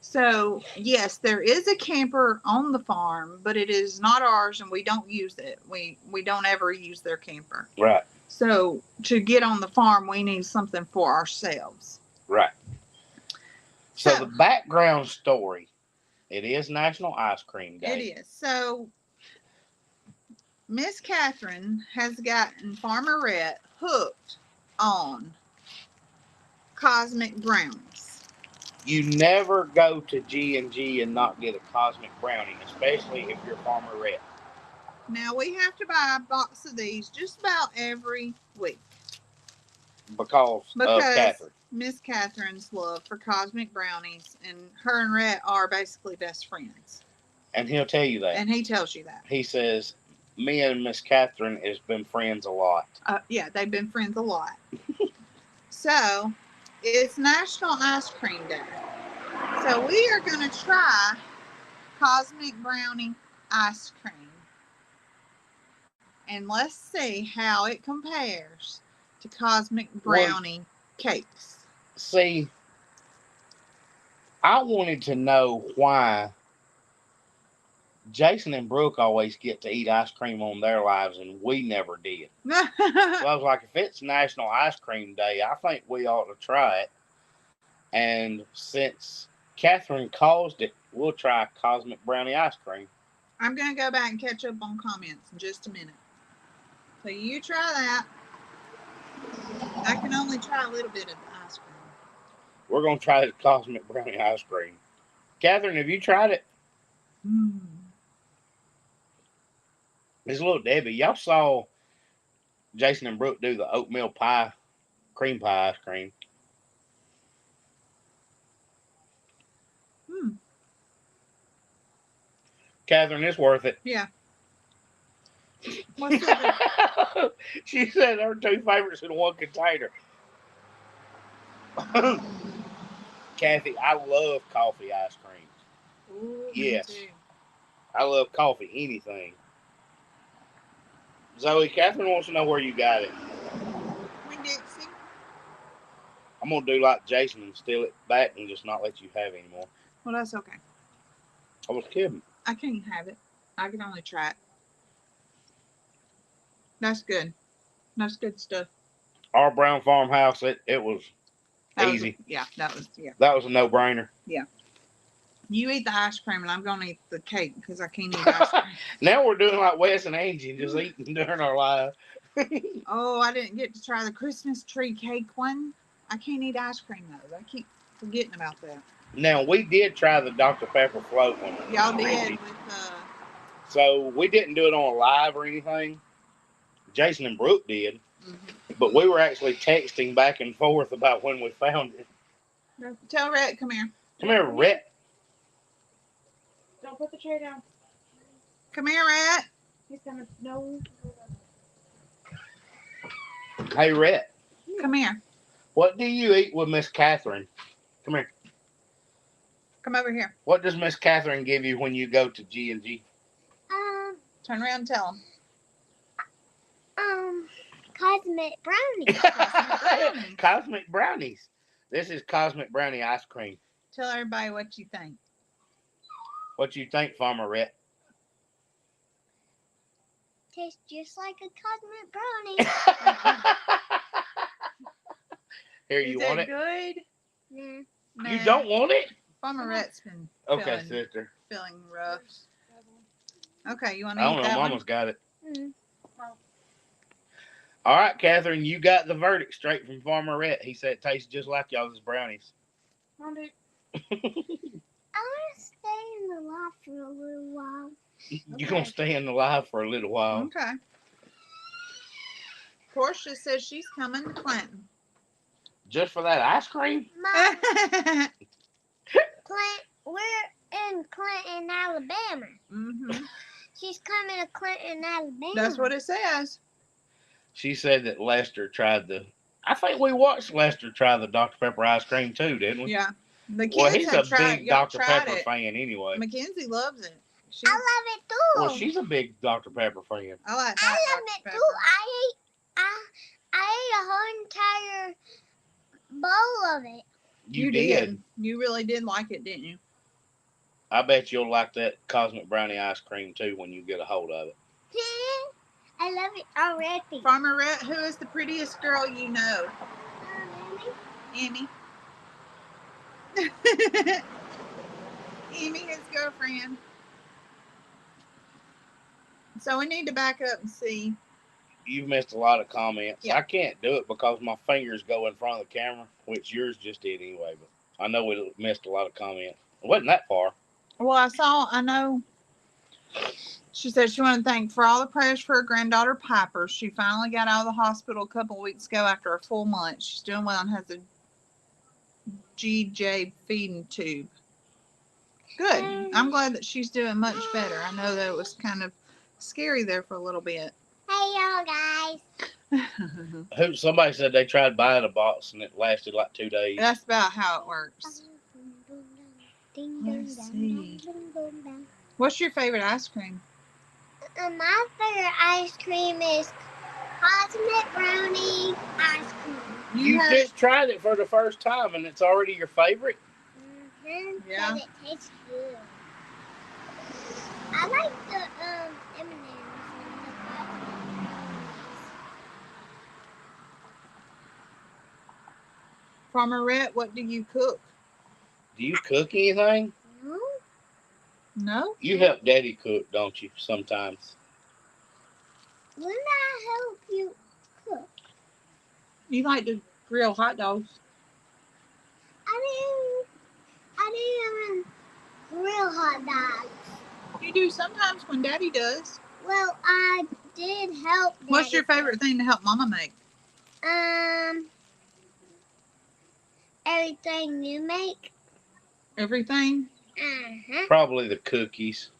[SPEAKER 1] So, yes, there is a camper on the farm, but it is not ours, and we don't use it. We don't ever use their camper.
[SPEAKER 2] Right.
[SPEAKER 1] So, to get on the farm, we need something for ourselves.
[SPEAKER 2] Right. So the background story, it is National Ice Cream Day.
[SPEAKER 1] It is. So, Miss Catherine has gotten Farmer Rhett hooked on Cosmic Brownies.
[SPEAKER 2] You never go to G&G and not get a Cosmic Brownie, especially if you're Farmer Rhett.
[SPEAKER 1] Now, we have to buy a box of these just about every week.
[SPEAKER 2] Because of Catherine.
[SPEAKER 1] Miss Catherine's love for Cosmic Brownies, and her and Rhett are basically best friends.
[SPEAKER 2] And he'll tell you that.
[SPEAKER 1] And he tells you that.
[SPEAKER 2] He says, me and Miss Catherine has been friends a lot.
[SPEAKER 1] Yeah, they've been friends a lot. So, it's National Ice Cream Day. So, we are going to try Cosmic Brownie ice cream. And let's see how it compares to Cosmic Brownie cakes.
[SPEAKER 2] See, I wanted to know why Jason and Brooke always get to eat ice cream on their lives and we never did. So I was like, if it's National Ice Cream Day, I think we ought to try it. And since Catherine caused it, we'll try Cosmic Brownie ice cream.
[SPEAKER 1] I'm going to go back and catch up on comments in just a minute. So you try that. I can only try a little bit of the ice cream.
[SPEAKER 2] We're going to try the Cosmic Brownie ice cream. Catherine, have you tried it?
[SPEAKER 1] Mm.
[SPEAKER 2] It's Little Debbie. Y'all saw Jason and Brooke do the oatmeal pie, cream pie ice cream.
[SPEAKER 1] Mm.
[SPEAKER 2] Catherine, it's worth it.
[SPEAKER 1] Yeah. What's the
[SPEAKER 2] She said her 2 favorites in one container. Kathy, I love coffee ice cream.
[SPEAKER 1] Ooh,
[SPEAKER 2] Yes.
[SPEAKER 1] me too.
[SPEAKER 2] I love coffee, anything. Zoe, Catherine wants to know where you got it.
[SPEAKER 1] Winn-Dixie.
[SPEAKER 2] I'm going to do like Jason and steal it back and just not let you have it anymore.
[SPEAKER 1] Well, that's okay.
[SPEAKER 2] I was kidding.
[SPEAKER 1] I can't have it. I can only try it. That's good. That's good stuff.
[SPEAKER 2] Our brown farmhouse, it was
[SPEAKER 1] That
[SPEAKER 2] easy.
[SPEAKER 1] That
[SPEAKER 2] was a no-brainer.
[SPEAKER 1] Yeah. You eat the ice cream, and I'm going to eat the cake because I can't eat ice cream.
[SPEAKER 2] Now we're doing like Wes and Angie, just eating during our lives.
[SPEAKER 1] Oh, I didn't get to try the Christmas tree cake one. I can't eat ice cream, though. I keep forgetting about that.
[SPEAKER 2] Now, we did try the Dr. Pepper float one.
[SPEAKER 1] Y'all did with...
[SPEAKER 2] So, we didn't do it on live or anything. Jason and Brooke did. Mm-hmm. But we were actually texting back and forth about when we found it.
[SPEAKER 1] Tell Rhett, come here.
[SPEAKER 2] Come here, Rhett.
[SPEAKER 3] Don't put the tray down.
[SPEAKER 1] Come here, Rhett.
[SPEAKER 3] He's coming. No.
[SPEAKER 2] Hey, Rhett.
[SPEAKER 1] Come here.
[SPEAKER 2] What do you eat with Miss Catherine? Come here.
[SPEAKER 1] Come over here.
[SPEAKER 2] What does Miss Catherine give you when you go to GNG?
[SPEAKER 1] Turn around and tell them.
[SPEAKER 3] Cosmic Brownies.
[SPEAKER 2] Cosmic Brownies. This is Cosmic Brownie ice cream.
[SPEAKER 1] Tell everybody what you think.
[SPEAKER 2] What you think, Farmer Rhett?
[SPEAKER 3] Tastes just like a Cosmic Brownie.
[SPEAKER 2] Here, you want it?
[SPEAKER 1] Good?
[SPEAKER 3] Nah.
[SPEAKER 2] You don't want it?
[SPEAKER 1] Farmer Rhett's been
[SPEAKER 2] sister.
[SPEAKER 1] feeling rough. Okay, you want
[SPEAKER 2] I
[SPEAKER 1] to
[SPEAKER 2] don't
[SPEAKER 1] eat
[SPEAKER 2] know.
[SPEAKER 1] that
[SPEAKER 2] Mama's
[SPEAKER 1] one?
[SPEAKER 2] got it.
[SPEAKER 3] Mm.
[SPEAKER 2] All right, Catherine, you got the verdict straight from Farmer Rhett. He said it tastes just like y'all's brownies.
[SPEAKER 3] I want to stay in the lot for a little while.
[SPEAKER 2] You're going to stay in the live for a little while.
[SPEAKER 1] Okay. Portia says she's coming to Clanton.
[SPEAKER 2] Just for that ice cream?
[SPEAKER 3] Mom, we're in Clanton, Alabama.
[SPEAKER 1] Mm-hmm.
[SPEAKER 3] She's coming to Clanton, Alabama.
[SPEAKER 1] That's what it says.
[SPEAKER 2] She said that Lester tried I think we watched Lester try the Dr. Pepper ice cream too, didn't we?
[SPEAKER 1] Yeah. The kids
[SPEAKER 2] Well, he's a big Dr. Pepper
[SPEAKER 1] it.
[SPEAKER 2] fan anyway.
[SPEAKER 1] Mackenzie loves it.
[SPEAKER 3] I love it too.
[SPEAKER 2] Well, she's a big Dr. Pepper fan.
[SPEAKER 1] I love
[SPEAKER 3] it
[SPEAKER 1] Pepper.
[SPEAKER 3] too. I ate a whole entire bowl of it.
[SPEAKER 2] You did.
[SPEAKER 1] You really did like it, didn't you?
[SPEAKER 2] I bet you'll like that Cosmic Brownie ice cream too when you get a hold of it.
[SPEAKER 3] I love it already.
[SPEAKER 1] Farmer Rhett, who is the prettiest girl you know? Amy. Amy, his girlfriend. So we need to back up and see.
[SPEAKER 2] You've missed a lot of comments.
[SPEAKER 1] Yeah.
[SPEAKER 2] I can't do it because my fingers go in front of the camera, which yours just did anyway. But I know we missed a lot of comments. It wasn't that far.
[SPEAKER 1] Well, I know. She said she wanted to thank for all the prayers for her granddaughter Piper. She finally got out of the hospital a couple of weeks ago after a full month. She's doing well and has a GJ feeding tube. Good. I'm glad that she's doing much better. I know that it was kind of scary there for a little bit.
[SPEAKER 3] Hey, y'all guys.
[SPEAKER 2] Somebody said they tried buying a box and it lasted like 2 days.
[SPEAKER 1] That's about how it works. Let's see. What's your favorite ice cream?
[SPEAKER 3] My favorite ice cream is Cosmic Brownie ice cream.
[SPEAKER 2] You just tried it for the first time and it's already your favorite?
[SPEAKER 3] Mm-hmm.
[SPEAKER 1] Yeah.
[SPEAKER 3] But it tastes good. I like the M&Ms.
[SPEAKER 1] Farmer Rhett, what do you cook?
[SPEAKER 2] Do you cook anything?
[SPEAKER 3] No.
[SPEAKER 1] No?
[SPEAKER 2] You help Daddy cook, don't you, sometimes?
[SPEAKER 3] When I help you cook?
[SPEAKER 1] You like to grill hot dogs.
[SPEAKER 3] I didn't grill hot dogs.
[SPEAKER 1] You do sometimes when Daddy does.
[SPEAKER 3] Well, I did help.
[SPEAKER 1] What's your favorite thing to help Mama make?
[SPEAKER 3] Everything you make.
[SPEAKER 1] Everything?
[SPEAKER 2] Probably the cookies.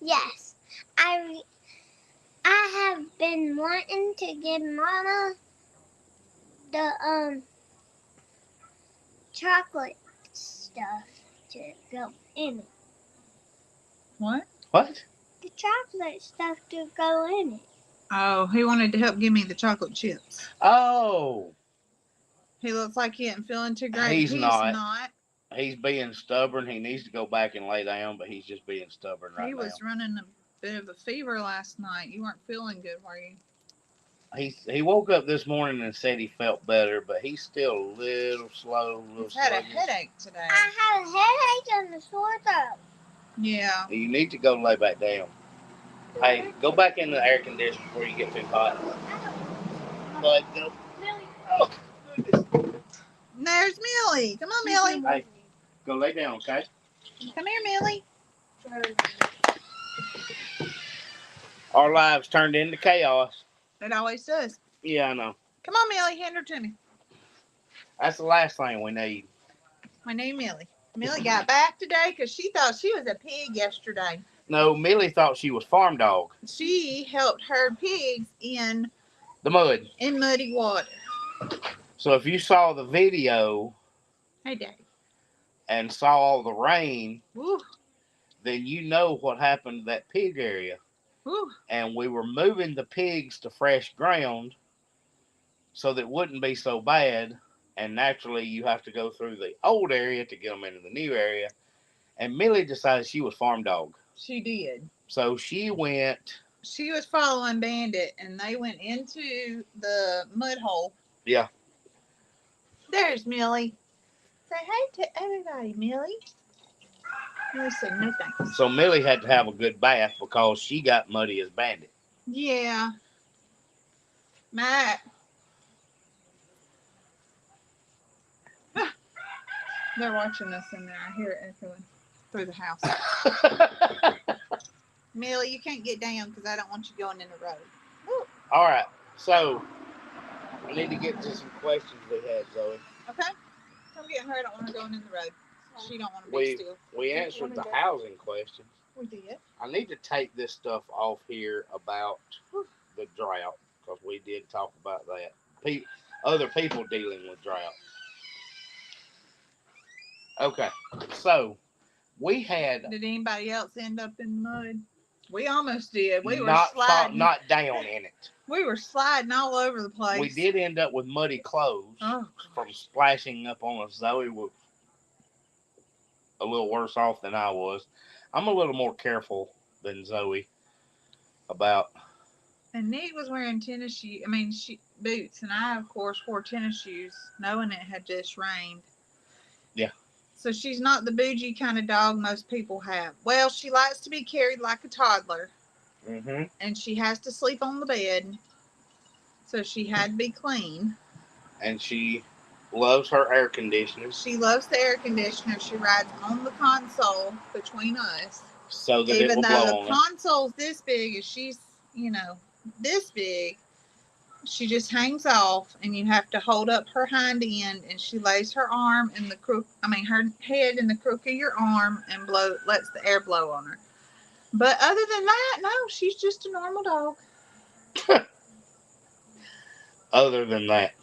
[SPEAKER 3] Yes. I have been wanting to give Mama the chocolate stuff to go in it.
[SPEAKER 1] What?
[SPEAKER 2] What?
[SPEAKER 3] The chocolate stuff to go in it.
[SPEAKER 1] Oh, he wanted to help give me the chocolate chips.
[SPEAKER 2] Oh.
[SPEAKER 1] He looks like he isn't feeling too great.
[SPEAKER 2] He's not. He's being stubborn. He needs to go back and lay down, but he's just being stubborn right now.
[SPEAKER 1] He was running a bit of a fever last night. You weren't feeling good, were you?
[SPEAKER 2] He woke up this morning and said he felt better, but he's still a little slow,
[SPEAKER 1] He's had a headache today.
[SPEAKER 3] I had a headache and a sore throat.
[SPEAKER 1] Yeah.
[SPEAKER 2] You need to go lay back down. Hey, go back in the air conditioner before you get too hot. But go. Oh, goodness.
[SPEAKER 1] There's Millie. Come on, Millie.
[SPEAKER 2] Hey, go lay down, okay?
[SPEAKER 1] Come here, Millie.
[SPEAKER 2] Our lives turned into chaos.
[SPEAKER 1] It always does.
[SPEAKER 2] Yeah, I know.
[SPEAKER 1] Come on, Millie. Hand her to me.
[SPEAKER 2] That's the last thing we need.
[SPEAKER 1] My name Millie. Millie got back today because she thought she was a pig yesterday.
[SPEAKER 2] No, Millie thought she was farm dog.
[SPEAKER 1] She helped herd pigs in
[SPEAKER 2] The mud.
[SPEAKER 1] In muddy water.
[SPEAKER 2] So if you saw the video
[SPEAKER 1] Hey, Daddy.
[SPEAKER 2] and saw all the rain,
[SPEAKER 1] Woo.
[SPEAKER 2] then you know what happened to that pig area.
[SPEAKER 1] Woo.
[SPEAKER 2] And we were moving the pigs to fresh ground so that it wouldn't be so bad. And naturally, you have to go through the old area to get them into the new area. And Millie decided she was farm dog.
[SPEAKER 1] She did.
[SPEAKER 2] So she went.
[SPEAKER 1] She was following Bandit, and they went into the mud hole.
[SPEAKER 2] Yeah.
[SPEAKER 1] There's Millie. Say hey to everybody, Millie. Millie said no thanks.
[SPEAKER 2] So Millie had to have a good bath because she got muddy as Bandit.
[SPEAKER 1] Yeah. Matt. They're watching us in there. I hear it echoing through the house. Millie, you can't get down because I don't want you going in the road. Woo.
[SPEAKER 2] All right. So I need to get to some questions we had, Zoe.
[SPEAKER 1] Okay. Come get her. I don't want her going in the road. She don't want to be still.
[SPEAKER 2] We answered the housing questions.
[SPEAKER 1] We did.
[SPEAKER 2] I need to take this stuff off here about the drought because we did talk about that. Other people dealing with drought. Okay, so we had.
[SPEAKER 1] Did anybody else end up in mud? We almost did. We were
[SPEAKER 2] not
[SPEAKER 1] sliding.
[SPEAKER 2] Not down in it.
[SPEAKER 1] We were sliding all over the place.
[SPEAKER 2] We did end up with muddy clothes from splashing up on us. Zoe was a little worse off than I was. I'm a little more careful than Zoe about.
[SPEAKER 1] And Nick was wearing tennis shoes. Boots, and I, of course, wore tennis shoes, knowing it had just rained.
[SPEAKER 2] Yeah.
[SPEAKER 1] So she's not the bougie kind of dog most people have. Well, she likes to be carried like a toddler.
[SPEAKER 2] Mm-hmm.
[SPEAKER 1] And she has to sleep on the bed. So she had to be clean.
[SPEAKER 2] And she loves her air conditioner.
[SPEAKER 1] She loves the air conditioner. She rides on the console between us.
[SPEAKER 2] So that
[SPEAKER 1] even
[SPEAKER 2] it will
[SPEAKER 1] though
[SPEAKER 2] blow on
[SPEAKER 1] the console's this big, and she's, this big, she just hangs off, and you have to hold up her hind end, and she lays her arm in the her head in the crook of your arm and lets the air blow on her. But other than that, no, she's just a normal dog.
[SPEAKER 2] Other than that,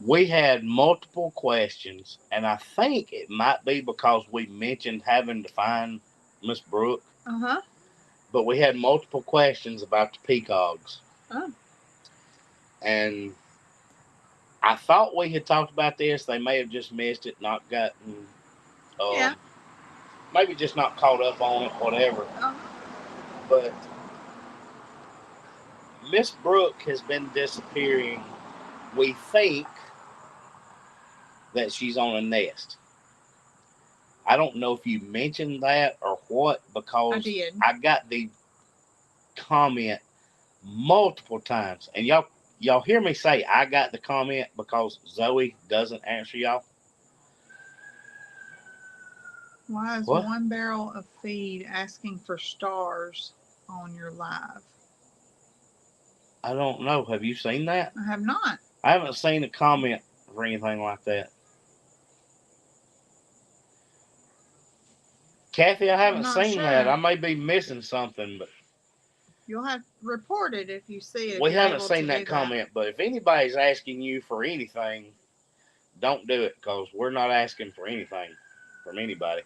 [SPEAKER 2] we had multiple questions, and I think it might be because we mentioned having to find Miss Brooke.
[SPEAKER 1] Uh-huh.
[SPEAKER 2] But we had multiple questions about the peacocks.
[SPEAKER 1] Oh.
[SPEAKER 2] And I thought we had talked about this. They may have just missed it, not gotten, maybe just not caught up on it, whatever.
[SPEAKER 1] Uh-huh.
[SPEAKER 2] But Miss Brooke has been disappearing. We think that she's on a nest. I don't know if you mentioned that or what, because
[SPEAKER 1] I did.
[SPEAKER 2] I got the comment multiple times, and y'all y'all hear me say I got the comment because Zoe doesn't answer y'all?
[SPEAKER 1] Why is
[SPEAKER 2] What?
[SPEAKER 1] one barrel of feed asking for stars on your live?
[SPEAKER 2] I don't know. Have you seen that?
[SPEAKER 1] I have not.
[SPEAKER 2] I haven't seen a comment or anything like that. Kathy, I haven't
[SPEAKER 1] not
[SPEAKER 2] seen
[SPEAKER 1] sure.
[SPEAKER 2] that. I may be missing something, but
[SPEAKER 1] You'll have to report it if you see it.
[SPEAKER 2] we
[SPEAKER 1] if you're
[SPEAKER 2] haven't
[SPEAKER 1] able
[SPEAKER 2] seen
[SPEAKER 1] to
[SPEAKER 2] that
[SPEAKER 1] do
[SPEAKER 2] comment. But if anybody's asking you for anything, don't do it because we're not asking for anything from anybody.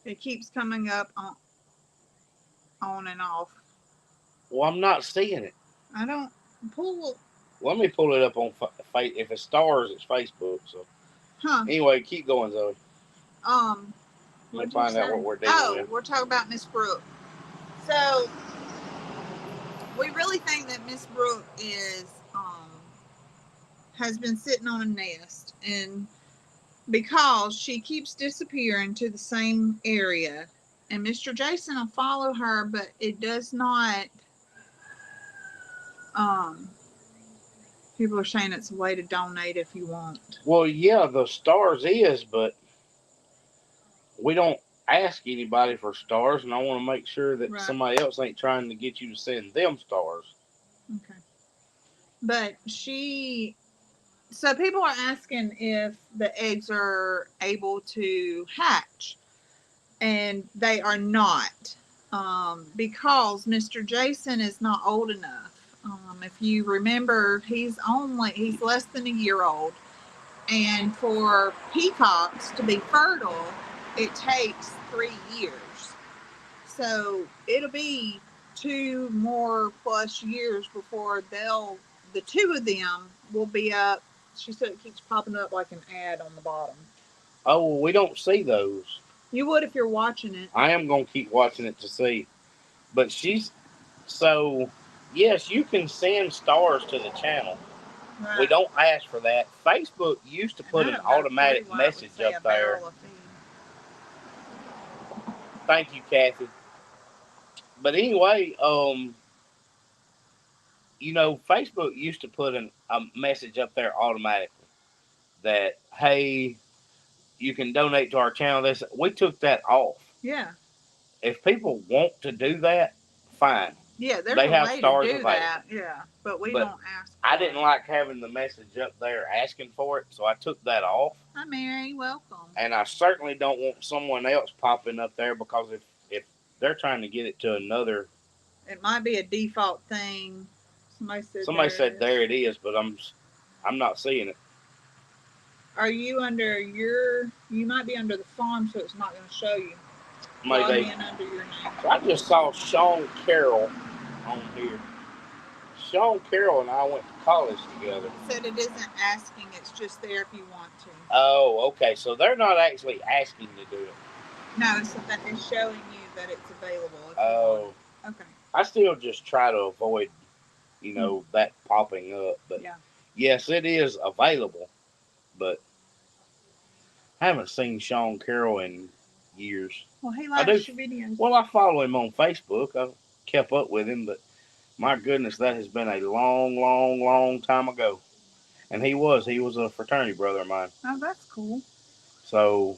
[SPEAKER 1] It keeps coming up on and off.
[SPEAKER 2] Well, I'm not seeing it.
[SPEAKER 1] I don't pull.
[SPEAKER 2] Let me pull it up on if it's stars, it's Facebook. So anyway, keep going, Zoe. Let me find out what we're dealing with.
[SPEAKER 1] We're talking about Miss Brooke. So we really think that Miss Brooke has been sitting on a nest, and because she keeps disappearing to the same area, and Mr. Jason will follow her, but it does not. People are saying it's a way to donate if you want.
[SPEAKER 2] Well, yeah, the stars is, but we don't ask anybody for stars, and I want to make sure that somebody else ain't trying to get you to send them stars.
[SPEAKER 1] Okay. But so people are asking if the eggs are able to hatch, and they are not, because Mr. Jason is not old enough. If you remember, he's less than a year old, and for peacocks to be fertile, it takes 3 years. So it'll be 2 more plus years before the 2 of them will be up. She said it keeps popping up like an ad on the bottom.
[SPEAKER 2] Oh, well, we don't see those.
[SPEAKER 1] You would if you're watching it.
[SPEAKER 2] I am going to keep watching it to see. But yes, you can send stars to the channel. Right. We don't ask for that. Facebook used to put an automatic message up there. Thank you, Kathy. But anyway, Facebook used to put a message up there automatically that, hey, you can donate to our channel. We took that off.
[SPEAKER 1] Yeah.
[SPEAKER 2] If people want to do that, fine.
[SPEAKER 1] Yeah, they have stars to do that. Yeah, but we don't ask.
[SPEAKER 2] I didn't like having the message up there asking for it, so I took that off.
[SPEAKER 1] Hi, Mary. Welcome.
[SPEAKER 2] And I certainly don't want someone else popping up there, because if they're trying to get it to another,
[SPEAKER 1] it might be a default thing.
[SPEAKER 2] Somebody said there it is, but I'm not seeing it.
[SPEAKER 1] Are you under you might be under the farm, so it's not going to show you.
[SPEAKER 2] Maybe.
[SPEAKER 1] Under your name.
[SPEAKER 2] I just saw Sean Carroll on here. Sean Carroll and I went to college together.
[SPEAKER 1] It said it isn't asking, it's just there if you want to.
[SPEAKER 2] Oh, okay. So they're not actually asking to do it.
[SPEAKER 1] No, it's showing you that it's available.
[SPEAKER 2] Oh.
[SPEAKER 1] Okay.
[SPEAKER 2] I still just try to avoid, that popping up. But yes, it is available. But I haven't seen Sean Carroll in years.
[SPEAKER 1] Well, he likes your videos.
[SPEAKER 2] Well, I follow him on Facebook. I've kept up with him, but my goodness, that has been a long, long, long time ago. And he was a fraternity brother of mine.
[SPEAKER 1] Oh, that's cool.
[SPEAKER 2] So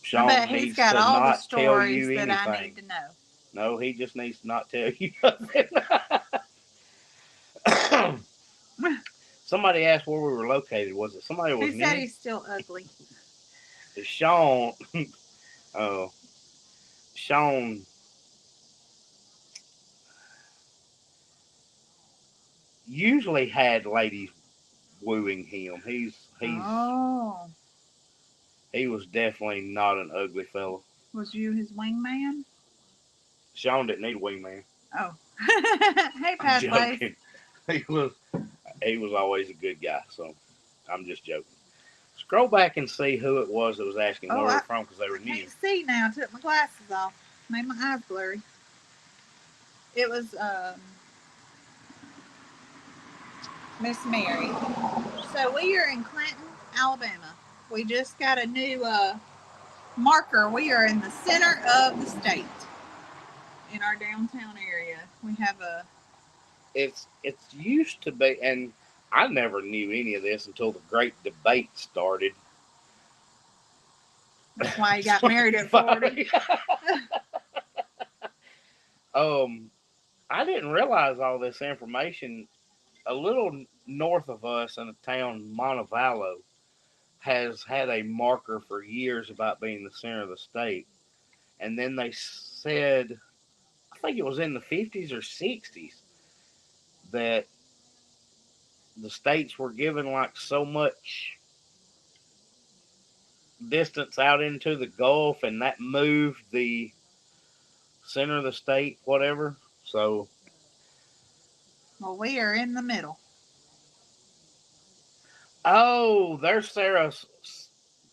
[SPEAKER 2] Sean needs to not tell you anything.
[SPEAKER 1] I need to know.
[SPEAKER 2] No, he just needs to not tell you nothing. Somebody asked where we were located. Was it somebody was?
[SPEAKER 1] Who said he's still ugly?
[SPEAKER 2] Sean. Sean usually had ladies wooing him. He was definitely not an ugly fella.
[SPEAKER 1] Was you his wingman?
[SPEAKER 2] Sean didn't need a wingman.
[SPEAKER 1] Oh. Hey, Pathways.
[SPEAKER 2] He was always a good guy, so I'm just joking. Scroll back and see who it was that was asking where we're from, because they were new.
[SPEAKER 1] I can't see now. I took my glasses off. Made my eyes blurry. It was Miss Mary. So we are in Clanton, Alabama. We just got a new marker. We are in the center of the state in our downtown area. We have a
[SPEAKER 2] it's used to be, and I never knew any of this until the great debate started.
[SPEAKER 1] That's why he got married at 40.
[SPEAKER 2] I didn't realize all this information. A little north of us in a town, Montevallo, has had a marker for years about being the center of the state. And then they said, I think it was in the 50s or 60s, that the states were given like so much distance out into the Gulf, and that moved the center of the state, whatever. So,
[SPEAKER 1] Well, we are in the middle.
[SPEAKER 2] oh, there's Sarah's.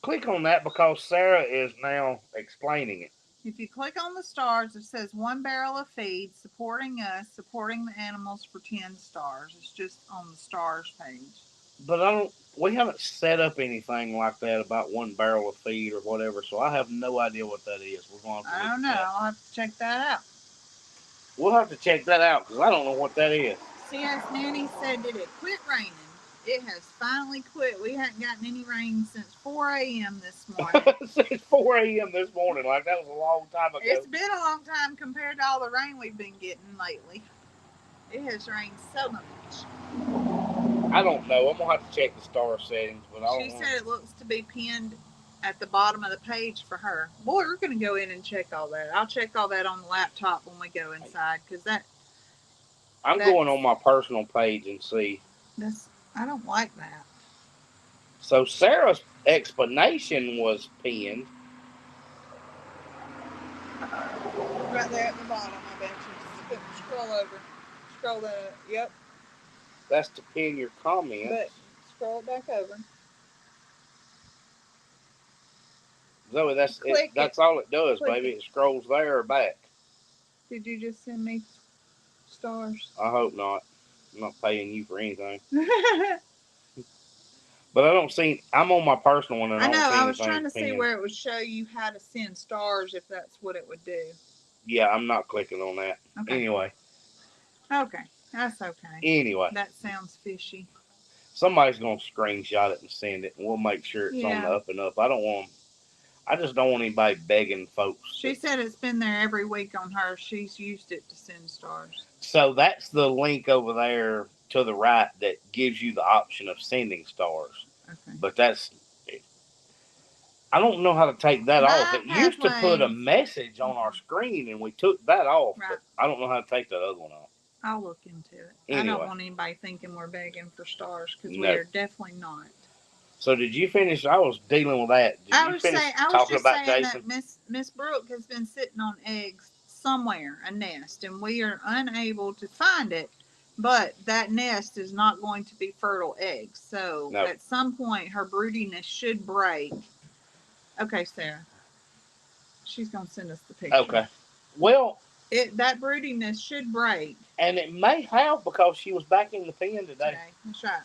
[SPEAKER 2] Click on that because Sarah is now explaining it.
[SPEAKER 1] If you click on the stars, it says 1 barrel of feed, supporting us, supporting the animals for 10 stars. It's just on the stars page.
[SPEAKER 2] But we haven't set up anything like that about 1 barrel of feed or whatever, so I have no idea what that is. We're going to
[SPEAKER 1] I don't know. I'll have to check that out.
[SPEAKER 2] We'll have to check that out because I don't know what that is.
[SPEAKER 1] CS Nanny said, did it quit raining? It has finally quit. We hadn't gotten any rain since 4 a.m. this morning.
[SPEAKER 2] Since 4 a.m. this morning. Like, that was a long time ago.
[SPEAKER 1] It's been a long time compared to all the rain we've been getting lately. It has rained so much.
[SPEAKER 2] I don't know. I'm going to have to check the star settings. But
[SPEAKER 1] She said it looks to be pinned at the bottom of the page for her. Boy, we're going to go in and check all that. I'll check all that on the laptop when we go inside. Because
[SPEAKER 2] I'm going on my personal page and see.
[SPEAKER 1] I don't like that.
[SPEAKER 2] So Sarah's explanation was pinned.
[SPEAKER 1] Right there at the bottom, I bet you. Scroll over. Scroll that up. Yep.
[SPEAKER 2] That's to pin your comments.
[SPEAKER 1] But scroll it back over.
[SPEAKER 2] Zoe, that's all it does,
[SPEAKER 1] Click
[SPEAKER 2] baby. It scrolls there or back.
[SPEAKER 1] Did you just send me stars?
[SPEAKER 2] I hope not. I'm not paying you for anything. But I don't see. I'm on my personal one, and
[SPEAKER 1] I know. I was
[SPEAKER 2] anything
[SPEAKER 1] trying to see
[SPEAKER 2] pinned.
[SPEAKER 1] where it would show you how to send stars if that's what it would do.
[SPEAKER 2] Yeah, I'm not clicking on that.
[SPEAKER 1] Okay.
[SPEAKER 2] Anyway.
[SPEAKER 1] Okay, that's okay.
[SPEAKER 2] Anyway.
[SPEAKER 1] That sounds fishy.
[SPEAKER 2] Somebody's gonna screenshot it and send it, and we'll make sure it's on the up and up. I just don't want anybody begging folks.
[SPEAKER 1] She said it's been there every week on her. She's used it to send stars.
[SPEAKER 2] So that's the link over there to the right that gives you the option of sending stars.
[SPEAKER 1] Okay.
[SPEAKER 2] But I don't know how to take that off. It used to put a message on our screen, and we took that off. Right. But I don't know how to take that other one off.
[SPEAKER 1] I'll look into it.
[SPEAKER 2] Anyway.
[SPEAKER 1] I don't want anybody thinking we're begging for stars because we are definitely not.
[SPEAKER 2] So did you finish? I was dealing with that.
[SPEAKER 1] I was just saying that Miss Brooke has been sitting on eggs somewhere, a nest, and we are unable to find it. But that nest is not going to be fertile eggs. So at some point, her broodiness should break. Okay, Sarah. She's going to send us the picture.
[SPEAKER 2] Okay. Well,
[SPEAKER 1] that broodiness should break.
[SPEAKER 2] And it may have because she was back in the pen today.
[SPEAKER 1] That's right.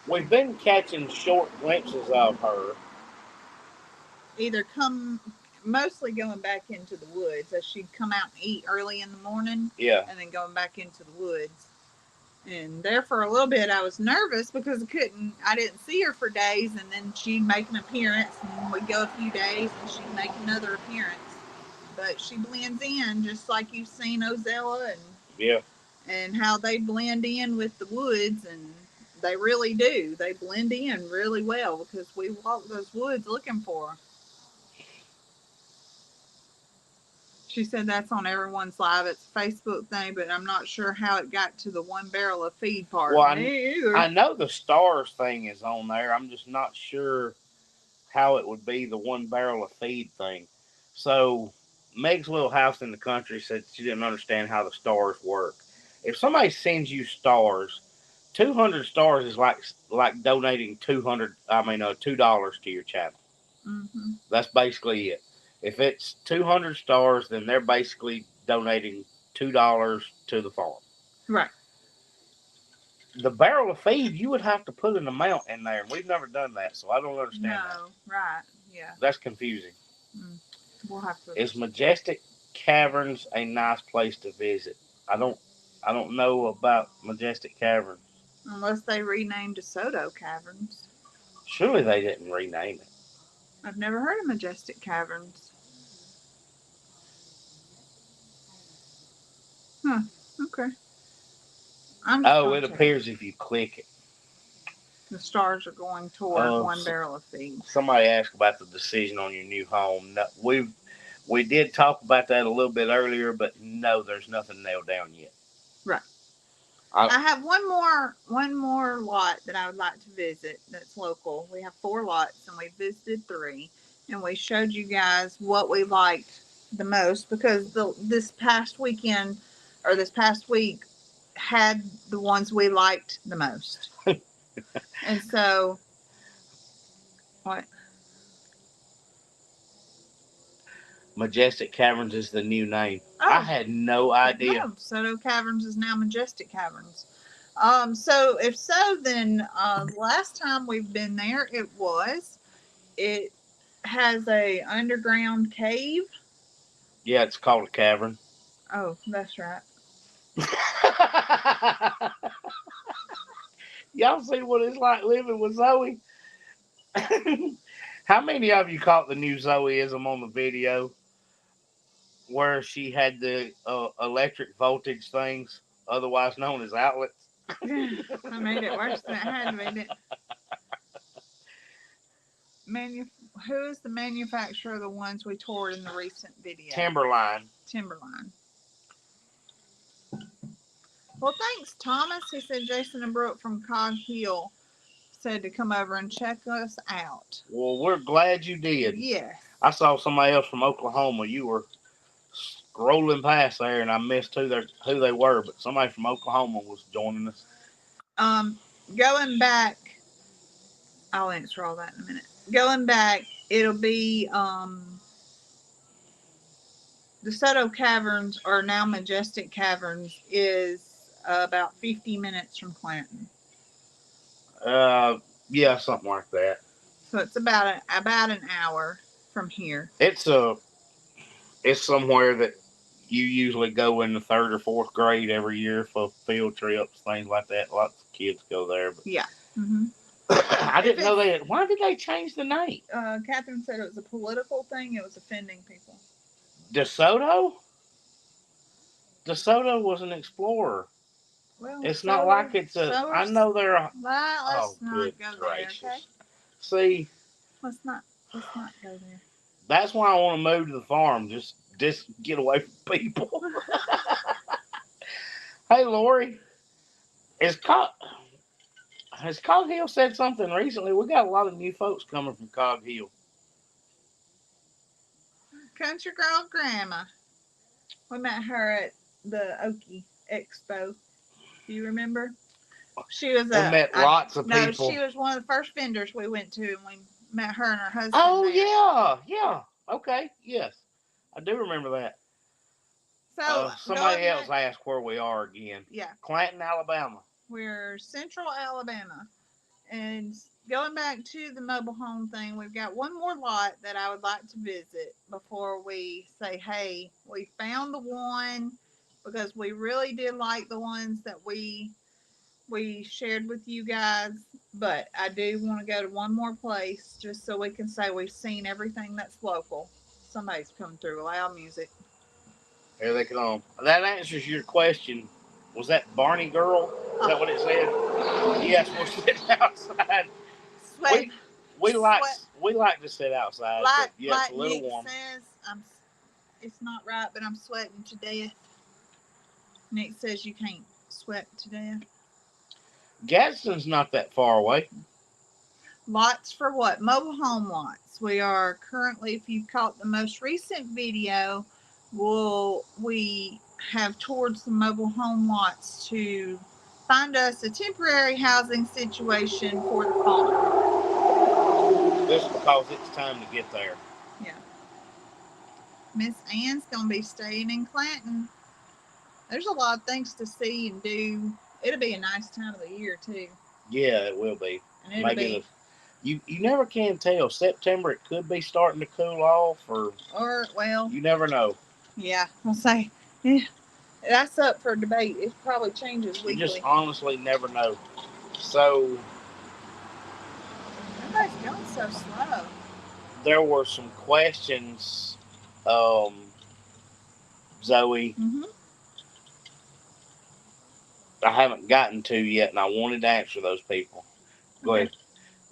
[SPEAKER 2] We've been catching short glimpses of her.
[SPEAKER 1] Either mostly going back into the woods, as she'd come out and eat early in the morning.
[SPEAKER 2] Yeah.
[SPEAKER 1] And then going back into the woods. And there for a little bit, I was nervous because I didn't see her for days. And then she'd make an appearance, and we'd go a few days, and she'd make another appearance. But she blends in just like you've seen Ozella and how they blend in with the woods, and they really do. They blend in really well because we walk those woods looking for her. She said that's on everyone's live. It's a Facebook thing, but I'm not sure how it got to the 1 barrel of feed part.
[SPEAKER 2] Well, I know the stars thing is on there. I'm just not sure how it would be the 1 barrel of feed thing. So Meg's little house in the country said she didn't understand how the stars work. If somebody sends you stars, 200 stars is like donating $2 to your channel.
[SPEAKER 1] Mm-hmm.
[SPEAKER 2] That's basically it. If it's 200 stars, then they're basically donating $2 to the farm.
[SPEAKER 1] Right.
[SPEAKER 2] The barrel of feed, you would have to put an amount in there, and we've never done that, so I don't understand that.
[SPEAKER 1] No, right, yeah.
[SPEAKER 2] That's confusing.
[SPEAKER 1] We'll have to.
[SPEAKER 2] Is Majestic Caverns a nice place to visit? I don't I don't know about Majestic Caverns.
[SPEAKER 1] Unless they renamed DeSoto Caverns.
[SPEAKER 2] Surely they didn't rename it.
[SPEAKER 1] I've never heard of Majestic Caverns. Huh. Okay.
[SPEAKER 2] It appears if you click it.
[SPEAKER 1] The stars are going toward one barrel of feed.
[SPEAKER 2] Somebody asked about the decision on your new home. No, we did talk about that a little bit earlier, but no, there's nothing nailed down yet.
[SPEAKER 1] Right. I have one more lot that I would like to visit that's local. We have 4 lots and we visited 3, and we showed you guys what we liked the most because this past week had the ones we liked the most. And so, what?
[SPEAKER 2] Majestic Caverns is the new name. Oh, I had no idea.
[SPEAKER 1] No, DeSoto Caverns is now Majestic Caverns. So if so, then last time we've been there, it has a underground cave.
[SPEAKER 2] Yeah, it's called a cavern.
[SPEAKER 1] Oh, that's right.
[SPEAKER 2] Y'all see what it's like living with Zoe? How many of you caught the new Zoeism on the video where she had the electric voltage things, otherwise known as outlets?
[SPEAKER 1] I made it worse than it had to be. Who is the manufacturer of the ones we toured in the recent video?
[SPEAKER 2] Timberline.
[SPEAKER 1] Well, thanks, Thomas. He said Jason and Brooke from Cog Hill said to come over and check us out.
[SPEAKER 2] Well, we're glad you did.
[SPEAKER 1] Yes.
[SPEAKER 2] I saw somebody else from Oklahoma. You were scrolling past there, and I missed who they were, but somebody from Oklahoma was joining us.
[SPEAKER 1] Going back, I'll answer all that in a minute. Going back, it'll be DeSoto Caverns, or now Majestic Caverns, is about 50 minutes from Clanton.
[SPEAKER 2] Yeah, something like that.
[SPEAKER 1] So it's about an hour from here.
[SPEAKER 2] It's somewhere that you usually go in the 3rd or 4th grade every year for field trips, things like that. Lots of kids go there. But
[SPEAKER 1] yeah. Mm-hmm.
[SPEAKER 2] I didn't know that. Why did they change the name?
[SPEAKER 1] Catherine said it was a political thing. It was offending people.
[SPEAKER 2] DeSoto? DeSoto was an explorer.
[SPEAKER 1] Well,
[SPEAKER 2] it's not like it's a. I know they're a.
[SPEAKER 1] Let's not go there. Okay.
[SPEAKER 2] See.
[SPEAKER 1] Let's not go there.
[SPEAKER 2] That's why I want to move to the farm. Just get away from people. Hey, Lori, has Cog Hill said something recently? We got a lot of new folks coming from Cog Hill.
[SPEAKER 1] Country Girl Grandma. We met her at the Okie Expo. Do you remember? She was
[SPEAKER 2] met lots of people.
[SPEAKER 1] No, she was one of the first vendors we went to, and we met her and her husband.
[SPEAKER 2] Oh, yeah. Okay, yes. I do remember that.
[SPEAKER 1] So
[SPEAKER 2] somebody else asked where we are again.
[SPEAKER 1] Yeah.
[SPEAKER 2] Clanton, Alabama.
[SPEAKER 1] We're Central Alabama. And going back to the mobile home thing, we've got one more lot that I would like to visit before we say, hey, we found the one, because we really did like the ones that we shared with you guys. But I do want to go to one more place just so we can say we've seen everything that's local. Somebody's coming through. Loud music.
[SPEAKER 2] Here they come. That answers your question. Was that Barney girl? Is that what it said? Yes, we're sitting outside. We like to sit outside. But yes, a little
[SPEAKER 1] Nick
[SPEAKER 2] warm.
[SPEAKER 1] Says, it's not right, but I'm sweating to death. Nick says you can't sweat to death.
[SPEAKER 2] Gadsden's not that far away.
[SPEAKER 1] Lots for what? Mobile home lots. We are currently, if you caught the most recent video, we have towards the mobile home lots to find us a temporary housing situation for the farm.
[SPEAKER 2] Just because it's time to get there.
[SPEAKER 1] Yeah. Miss Ann's going to be staying in Clanton. There's a lot of things to see and do. It'll be a nice time of the year, too.
[SPEAKER 2] Yeah, it will be.
[SPEAKER 1] And it'll be.
[SPEAKER 2] You never can tell. September, it could be starting to cool off, or well, you never know.
[SPEAKER 1] Yeah, I'll say, yeah. That's up for debate. It probably changes weekly.
[SPEAKER 2] You just honestly never know. So
[SPEAKER 1] everybody's going so slow.
[SPEAKER 2] There were some questions, Zoe, I haven't gotten to yet, and I wanted to answer those people. Go ahead.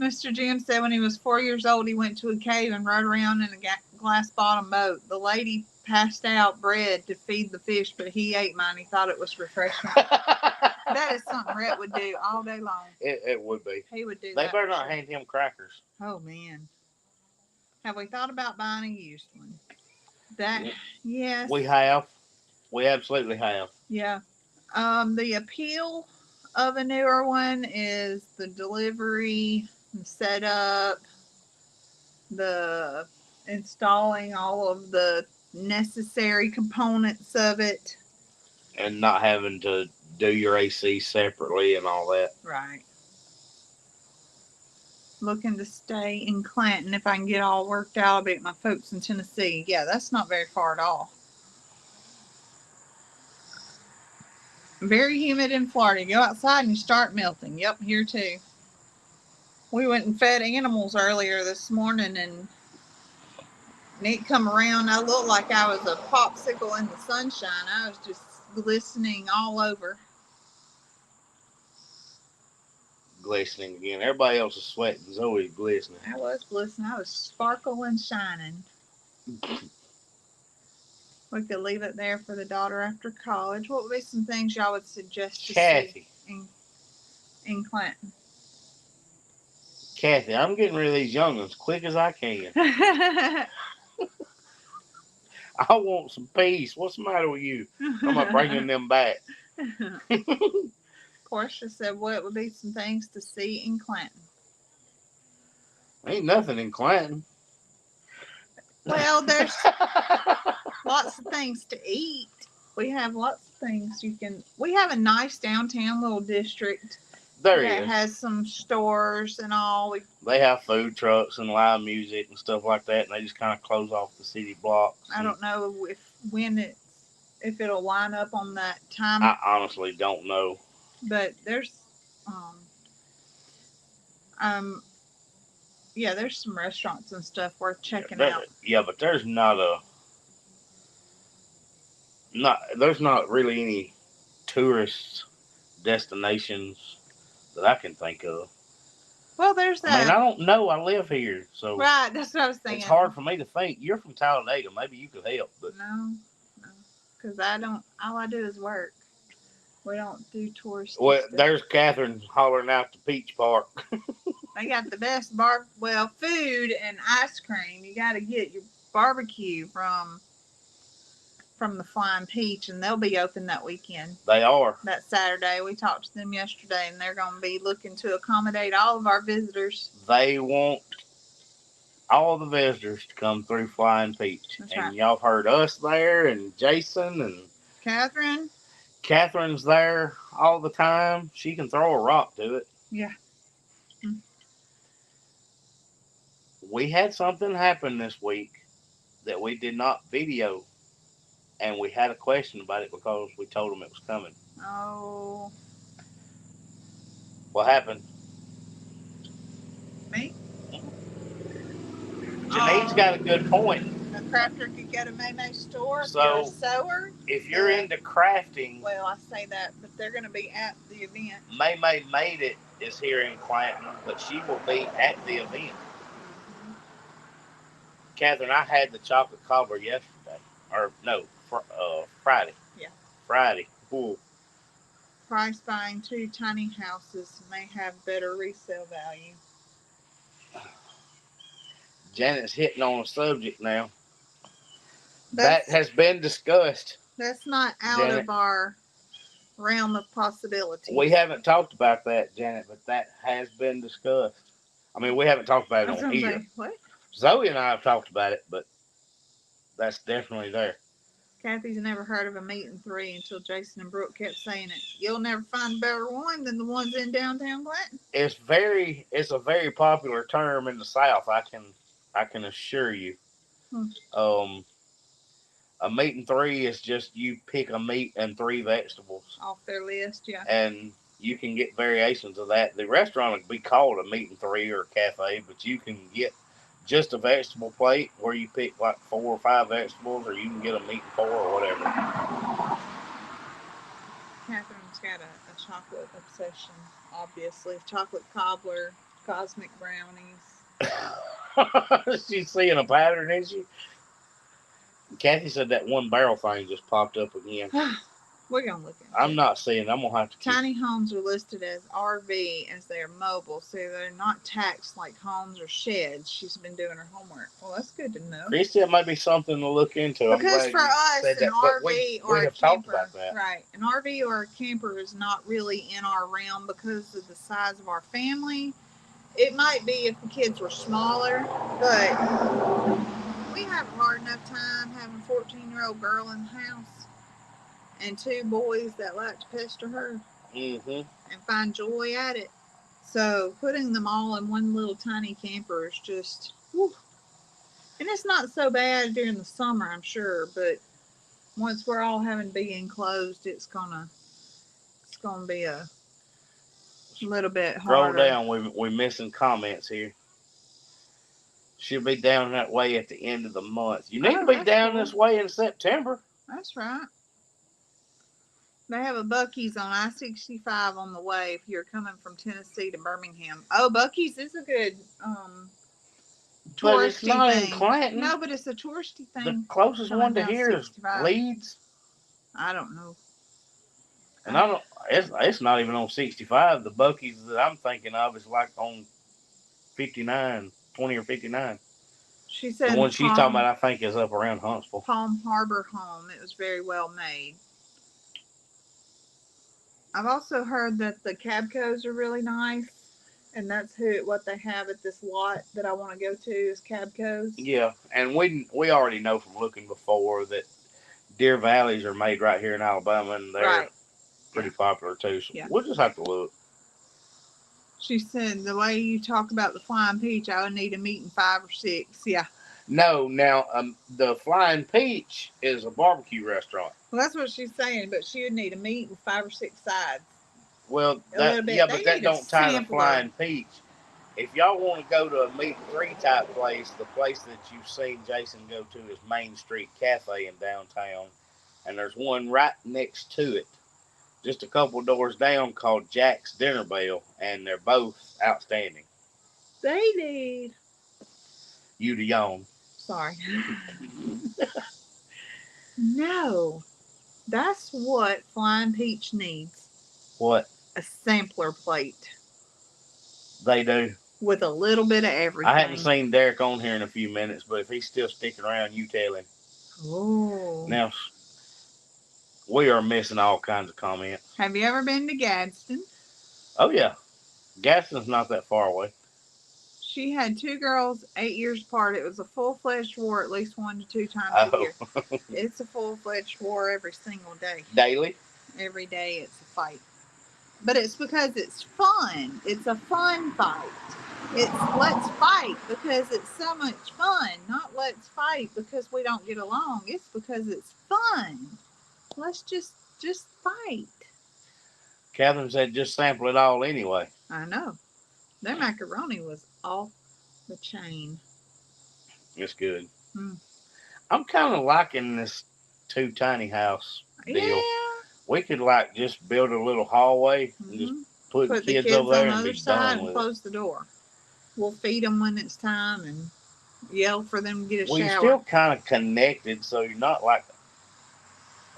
[SPEAKER 1] Mr. Jim said when he was 4 years old, he went to a cave and rode around in a glass-bottom boat. The lady passed out bread to feed the fish, but he ate mine. He thought it was refreshing. That is something Rhett would do all day long.
[SPEAKER 2] It would be.
[SPEAKER 1] He would do
[SPEAKER 2] that. They
[SPEAKER 1] that.
[SPEAKER 2] better not hand him crackers.
[SPEAKER 1] Oh, man. Have we thought about buying a used one? Yes.
[SPEAKER 2] We have. We absolutely have.
[SPEAKER 1] Yeah. The appeal of a newer one is the delivery, the setup, the installing all of the necessary components of it.
[SPEAKER 2] And not having to do your AC separately and all that.
[SPEAKER 1] Right. Looking to stay in Clanton. If I can get all worked out, I'll be at my folks in Tennessee. Yeah, that's not very far at all. Very humid in Florida. You go outside and you start melting. Yep, here too. We went and fed animals earlier this morning, and Nick come around. I looked like I was a popsicle in the sunshine. I was just glistening all over.
[SPEAKER 2] Glistening again. Everybody else is sweating. Zoe's glistening.
[SPEAKER 1] I was glistening. I was sparkling, shining. We could leave it there for the daughter after college. What would be some things y'all would suggest to
[SPEAKER 2] Kathy.
[SPEAKER 1] see in Clanton?
[SPEAKER 2] Kathy, I'm getting rid of these young ones as quick as I can. I want some peace. What's the matter with you? I'm not bringing them back.
[SPEAKER 1] Portia said, what would be some things to see in Clanton?
[SPEAKER 2] Ain't nothing in Clanton.
[SPEAKER 1] Well, there's lots of things to eat. We have lots of things we have a nice downtown little district.
[SPEAKER 2] There
[SPEAKER 1] that
[SPEAKER 2] is.
[SPEAKER 1] Has some stores and all.
[SPEAKER 2] They have food trucks and live music and stuff like that, and they just kind of close off the city blocks.
[SPEAKER 1] I don't know if it'll line up on that time.
[SPEAKER 2] I honestly don't know.
[SPEAKER 1] But there's there's some restaurants and stuff worth checking out.
[SPEAKER 2] Yeah, but there's there's not really any tourist destinations that I can think of.
[SPEAKER 1] Well, there's that.
[SPEAKER 2] I mean, I don't know. I live here, so
[SPEAKER 1] right. That's what I was thinking.
[SPEAKER 2] It's hard for me to think. You're from Talladega. Maybe you could help, but
[SPEAKER 1] no, because I don't. All I do is work. We don't do tourist.
[SPEAKER 2] Well,
[SPEAKER 1] stuff.
[SPEAKER 2] There's Catherine hollering out the Peach Park.
[SPEAKER 1] They got the best food and ice cream. You got to get your barbecue from the Flying Peach, and they'll be open that weekend.
[SPEAKER 2] They are.
[SPEAKER 1] That Saturday. We talked to them yesterday, and they're going to be looking to accommodate all of our visitors.
[SPEAKER 2] They want all the visitors to come through Flying Peach.
[SPEAKER 1] That's
[SPEAKER 2] and
[SPEAKER 1] right.
[SPEAKER 2] Y'all heard us there, and Jason, and
[SPEAKER 1] Catherine.
[SPEAKER 2] Catherine's there all the time. She can throw a rock to it.
[SPEAKER 1] Yeah.
[SPEAKER 2] We had something happen this week that we did not video. And we had a question about it because we told them it was coming.
[SPEAKER 1] Oh.
[SPEAKER 2] What happened?
[SPEAKER 1] Me?
[SPEAKER 2] Janine's got a good point.
[SPEAKER 1] A crafter could go to Maymay's store if
[SPEAKER 2] So,
[SPEAKER 1] you're a sewer.
[SPEAKER 2] If you're into crafting...
[SPEAKER 1] Well, I say that, but they're going to be at the event.
[SPEAKER 2] Maymay Made It is here in Clanton, but she will be at the event.
[SPEAKER 1] Mm-hmm.
[SPEAKER 2] Catherine, I had the chocolate cobbler yesterday. Or, no. Friday.
[SPEAKER 1] Yeah.
[SPEAKER 2] Friday. Ooh.
[SPEAKER 1] Price buying 2 tiny houses may have better resale value.
[SPEAKER 2] Janet's hitting on a subject now. That has been discussed.
[SPEAKER 1] That's not out
[SPEAKER 2] Janet,
[SPEAKER 1] of our realm of possibility.
[SPEAKER 2] We haven't talked about that, Janet, but that has been discussed. I mean, we haven't talked about it on here.
[SPEAKER 1] What?
[SPEAKER 2] Zoe and I have talked about it, but that's definitely there.
[SPEAKER 1] Kathy's never heard of a meat and 3 until Jason and Brooke kept saying it. You'll never find a better one than the ones in downtown Clanton.
[SPEAKER 2] It's a very popular term in the South. I can assure you. A meat and three is just you pick a meat and 3 vegetables.
[SPEAKER 1] Off their list, yeah.
[SPEAKER 2] And you can get variations of that. The restaurant would be called a meat and three or a cafe, but you can get just a vegetable plate where you pick like 4 or 5 vegetables, or you can get a meat and 4 or whatever.
[SPEAKER 1] Catherine's got a chocolate obsession, obviously. Chocolate cobbler, cosmic brownies.
[SPEAKER 2] She's seeing a pattern, isn't she? Kathy said that one barrel thing just popped up again.
[SPEAKER 1] We're going to look at it.
[SPEAKER 2] I'm not seeing it. I'm going to have to keep...
[SPEAKER 1] Tiny homes are listed as RV as they are mobile, so they're not taxed like homes or sheds. She's been doing her homework. Well, that's good to know.
[SPEAKER 2] Christy, that might be something to look into.
[SPEAKER 1] Because for us, an RV or a camper,
[SPEAKER 2] right?
[SPEAKER 1] An RV or a camper is not really in our realm because of the size of our family. It might be if the kids were smaller, but we have a hard enough time having a 14-year-old girl in the house and 2 boys that like to pester her and find joy at it. So putting them all in one little tiny camper is just, whew. And it's not so bad during the summer, I'm sure, but once we're all having to be enclosed, it's gonna be a little bit harder.
[SPEAKER 2] Scroll down, we're missing comments here. She'll be down that way at the end of the month. You need to be down this way in September.
[SPEAKER 1] That's right. They have a Buc-ee's on I-65 on the way if you're coming from Tennessee to Birmingham. Oh, Buc-ee's is a good touristy
[SPEAKER 2] but it's not
[SPEAKER 1] thing.
[SPEAKER 2] In Clanton.
[SPEAKER 1] No, but it's a touristy thing.
[SPEAKER 2] The closest one to here is Leeds.
[SPEAKER 1] I don't know.
[SPEAKER 2] And I don't. It's not even on 65. The Buc-ee's that I'm thinking of is like on 59, 20 or 59.
[SPEAKER 1] She said
[SPEAKER 2] the one she's talking about, I think, is up around Huntsville.
[SPEAKER 1] Palm Harbor Home. It was very well made. I've also heard that the Cabcos are really nice, and that's what they have at this lot that I want to go to is Cabcos.
[SPEAKER 2] Yeah, and we already know from looking before that Deer Valleys are made right here in Alabama, and they're pretty popular too. So we'll just have to look.
[SPEAKER 1] She said the way you talk about the Flying Peach, I would need a meat and 5 or 6. Yeah.
[SPEAKER 2] No, now the Flying Peach is a barbecue restaurant.
[SPEAKER 1] Well, that's what she's saying, but she would need a meat and 5 or 6 sides.
[SPEAKER 2] Well, but that don't tie the Flying Peach. If y'all want to go to a meat and 3 type place, the place that you've seen Jason go to is Main Street Cafe in downtown, and there's one right next to it, just a couple doors down, called Jack's Dinner Bell, and they're both outstanding.
[SPEAKER 1] They need
[SPEAKER 2] you to yawn.
[SPEAKER 1] Sorry. No, that's what Flying Peach needs.
[SPEAKER 2] What?
[SPEAKER 1] A sampler plate.
[SPEAKER 2] They do.
[SPEAKER 1] With a little bit of everything.
[SPEAKER 2] I haven't seen Derek on here in a few minutes, but if he's still sticking around, you tell him.
[SPEAKER 1] Oh.
[SPEAKER 2] Now, we are missing all kinds of comments.
[SPEAKER 1] Have you ever been to Gadsden?
[SPEAKER 2] Oh, yeah. Gadsden's not that far away.
[SPEAKER 1] She had 2 girls 8 years apart. It was a full-fledged war at least 1 to 2 times a year. It's a full-fledged war every single day.
[SPEAKER 2] Daily?
[SPEAKER 1] Every day it's a fight. But it's because it's fun. It's a fun fight. It's let's fight because it's so much fun. Not let's fight because we don't get along. It's because it's fun. Let's just fight.
[SPEAKER 2] Catherine said just sample it all anyway.
[SPEAKER 1] I know. Their macaroni was off the chain.
[SPEAKER 2] It's good. I'm kind of liking this 2 tiny house deal. Yeah. We could just build a little hallway and just put the kids over there and be done with it.
[SPEAKER 1] Close the door. We'll feed them when it's time and yell for them to get a shower.
[SPEAKER 2] You're still kind of connected, so you're not like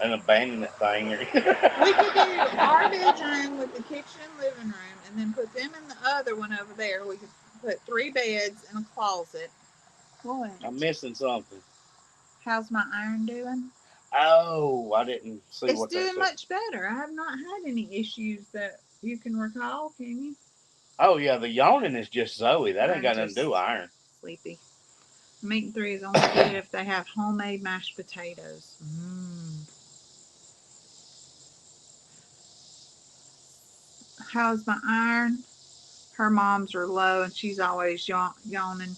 [SPEAKER 2] an abandoned thing.
[SPEAKER 1] We could do our bedroom with the kitchen and living room and then put them in the other one over there. We could put 3 beds and a closet. What?
[SPEAKER 2] I'm missing something.
[SPEAKER 1] How's my iron doing?
[SPEAKER 2] Oh, I didn't see what that said.
[SPEAKER 1] It's doing much better. I have not had any issues that you can recall, can you?
[SPEAKER 2] Oh, yeah, the yawning is just Zoe. That ain't got nothing to do with iron.
[SPEAKER 1] Sleepy. Meat and 3 is only good if they have homemade mashed potatoes. How's my iron? Her mom's are low and she's always yawning.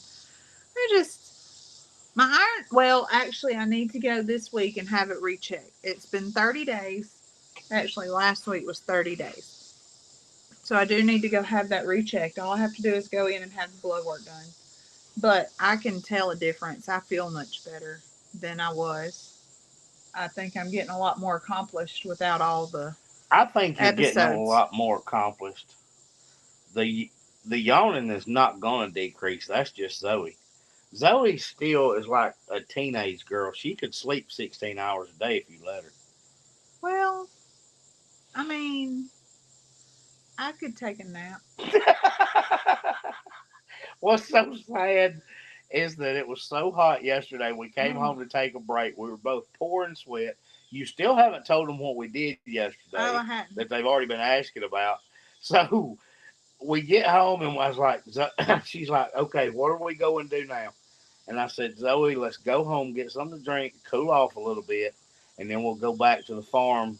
[SPEAKER 1] My iron, well, actually, I need to go this week and have it rechecked. It's been 30 days. Actually, last week was 30 days. So I do need to go have that rechecked. All I have to do is go in and have the blood work done. But I can tell a difference. I feel much better than I was. I think I'm getting a lot more accomplished without all the
[SPEAKER 2] I think you're getting a
[SPEAKER 1] episodes.
[SPEAKER 2] lot more accomplished. The yawning is not going to decrease. That's just Zoe. Zoe still is like a teenage girl. She could sleep 16 hours a day if you let her.
[SPEAKER 1] Well, I mean, I could take a nap.
[SPEAKER 2] What's so sad is that it was so hot yesterday. We came home to take a break. We were both pouring sweat. You still haven't told them what we did yesterday
[SPEAKER 1] Oh, I hadn't.
[SPEAKER 2] that they've already been asking about. So we get home and I was like, she's like, okay, what are we going to do now? And I said, Zoe, let's go home, get something to drink, cool off a little bit, and then we'll go back to the farm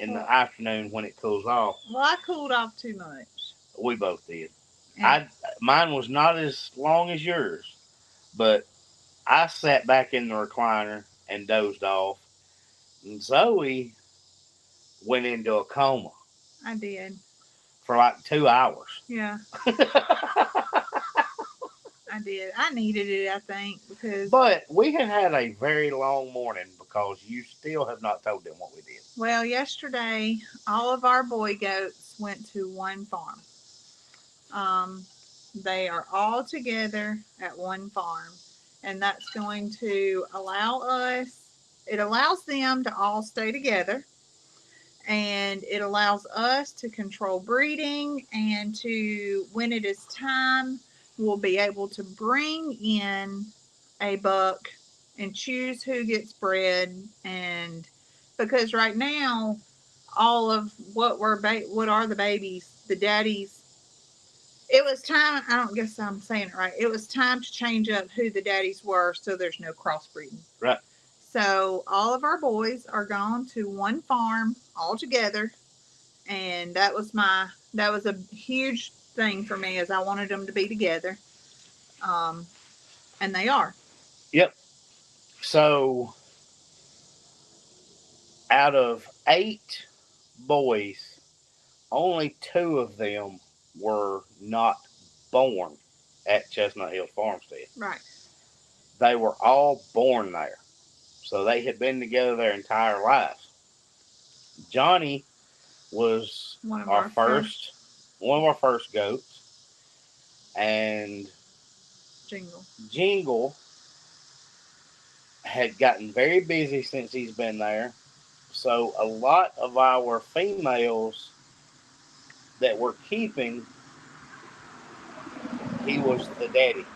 [SPEAKER 2] in the afternoon when it cools off.
[SPEAKER 1] Well, I cooled off too much.
[SPEAKER 2] We both did.
[SPEAKER 1] And
[SPEAKER 2] Mine was not as long as yours, but I sat back in the recliner and dozed off. And Zoe went into a coma
[SPEAKER 1] I did.
[SPEAKER 2] for like 2 hours.
[SPEAKER 1] Yeah, I did. I needed it, I think, because.
[SPEAKER 2] But we had a very long morning because you still have not told them what we did.
[SPEAKER 1] Well, yesterday, all of our boy goats went to one farm. They are all together at one farm, and that's going to allow us, it allows them to all stay together, and it allows us to control breeding, and to, when it is time, we'll be able to bring in a buck and choose who gets bred. And because right now, all of what what are the babies, the daddies, it was time, I don't guess I'm saying it right, it was time to change up who the daddies were so there's no crossbreeding.
[SPEAKER 2] Right.
[SPEAKER 1] So all of our boys are gone to one farm all together, and that was a huge thing for me, as I wanted them to be together, and they are.
[SPEAKER 2] Yep. So out of 8 boys, only 2 of them were not born at Chestnut Hill Farmstead.
[SPEAKER 1] Right.
[SPEAKER 2] They were all born there. So they had been together their entire lives. Johnny was one of our first goats. And Jingle had gotten very busy since he's been there. So a lot of our females that we're keeping, he was the daddy.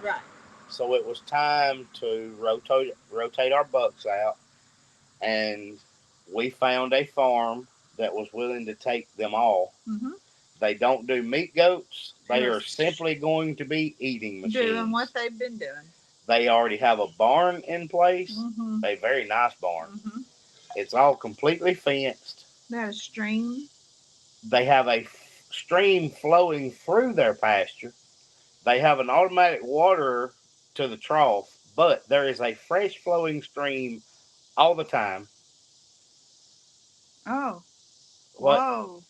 [SPEAKER 1] Right.
[SPEAKER 2] So it was time to rotate our bucks out, and we found a farm that was willing to take them all.
[SPEAKER 1] Mm-hmm.
[SPEAKER 2] They don't do meat goats. They are simply going to be eating machines.
[SPEAKER 1] Doing what they've been doing.
[SPEAKER 2] They already have a barn in place.
[SPEAKER 1] Mm-hmm.
[SPEAKER 2] A very nice barn.
[SPEAKER 1] Mm-hmm.
[SPEAKER 2] It's all completely fenced.
[SPEAKER 1] They have a stream.
[SPEAKER 2] They have a stream flowing through their pasture. They have an automatic water to the trough, but there is a fresh flowing stream all the time.
[SPEAKER 1] Oh.
[SPEAKER 2] What?
[SPEAKER 1] Whoa.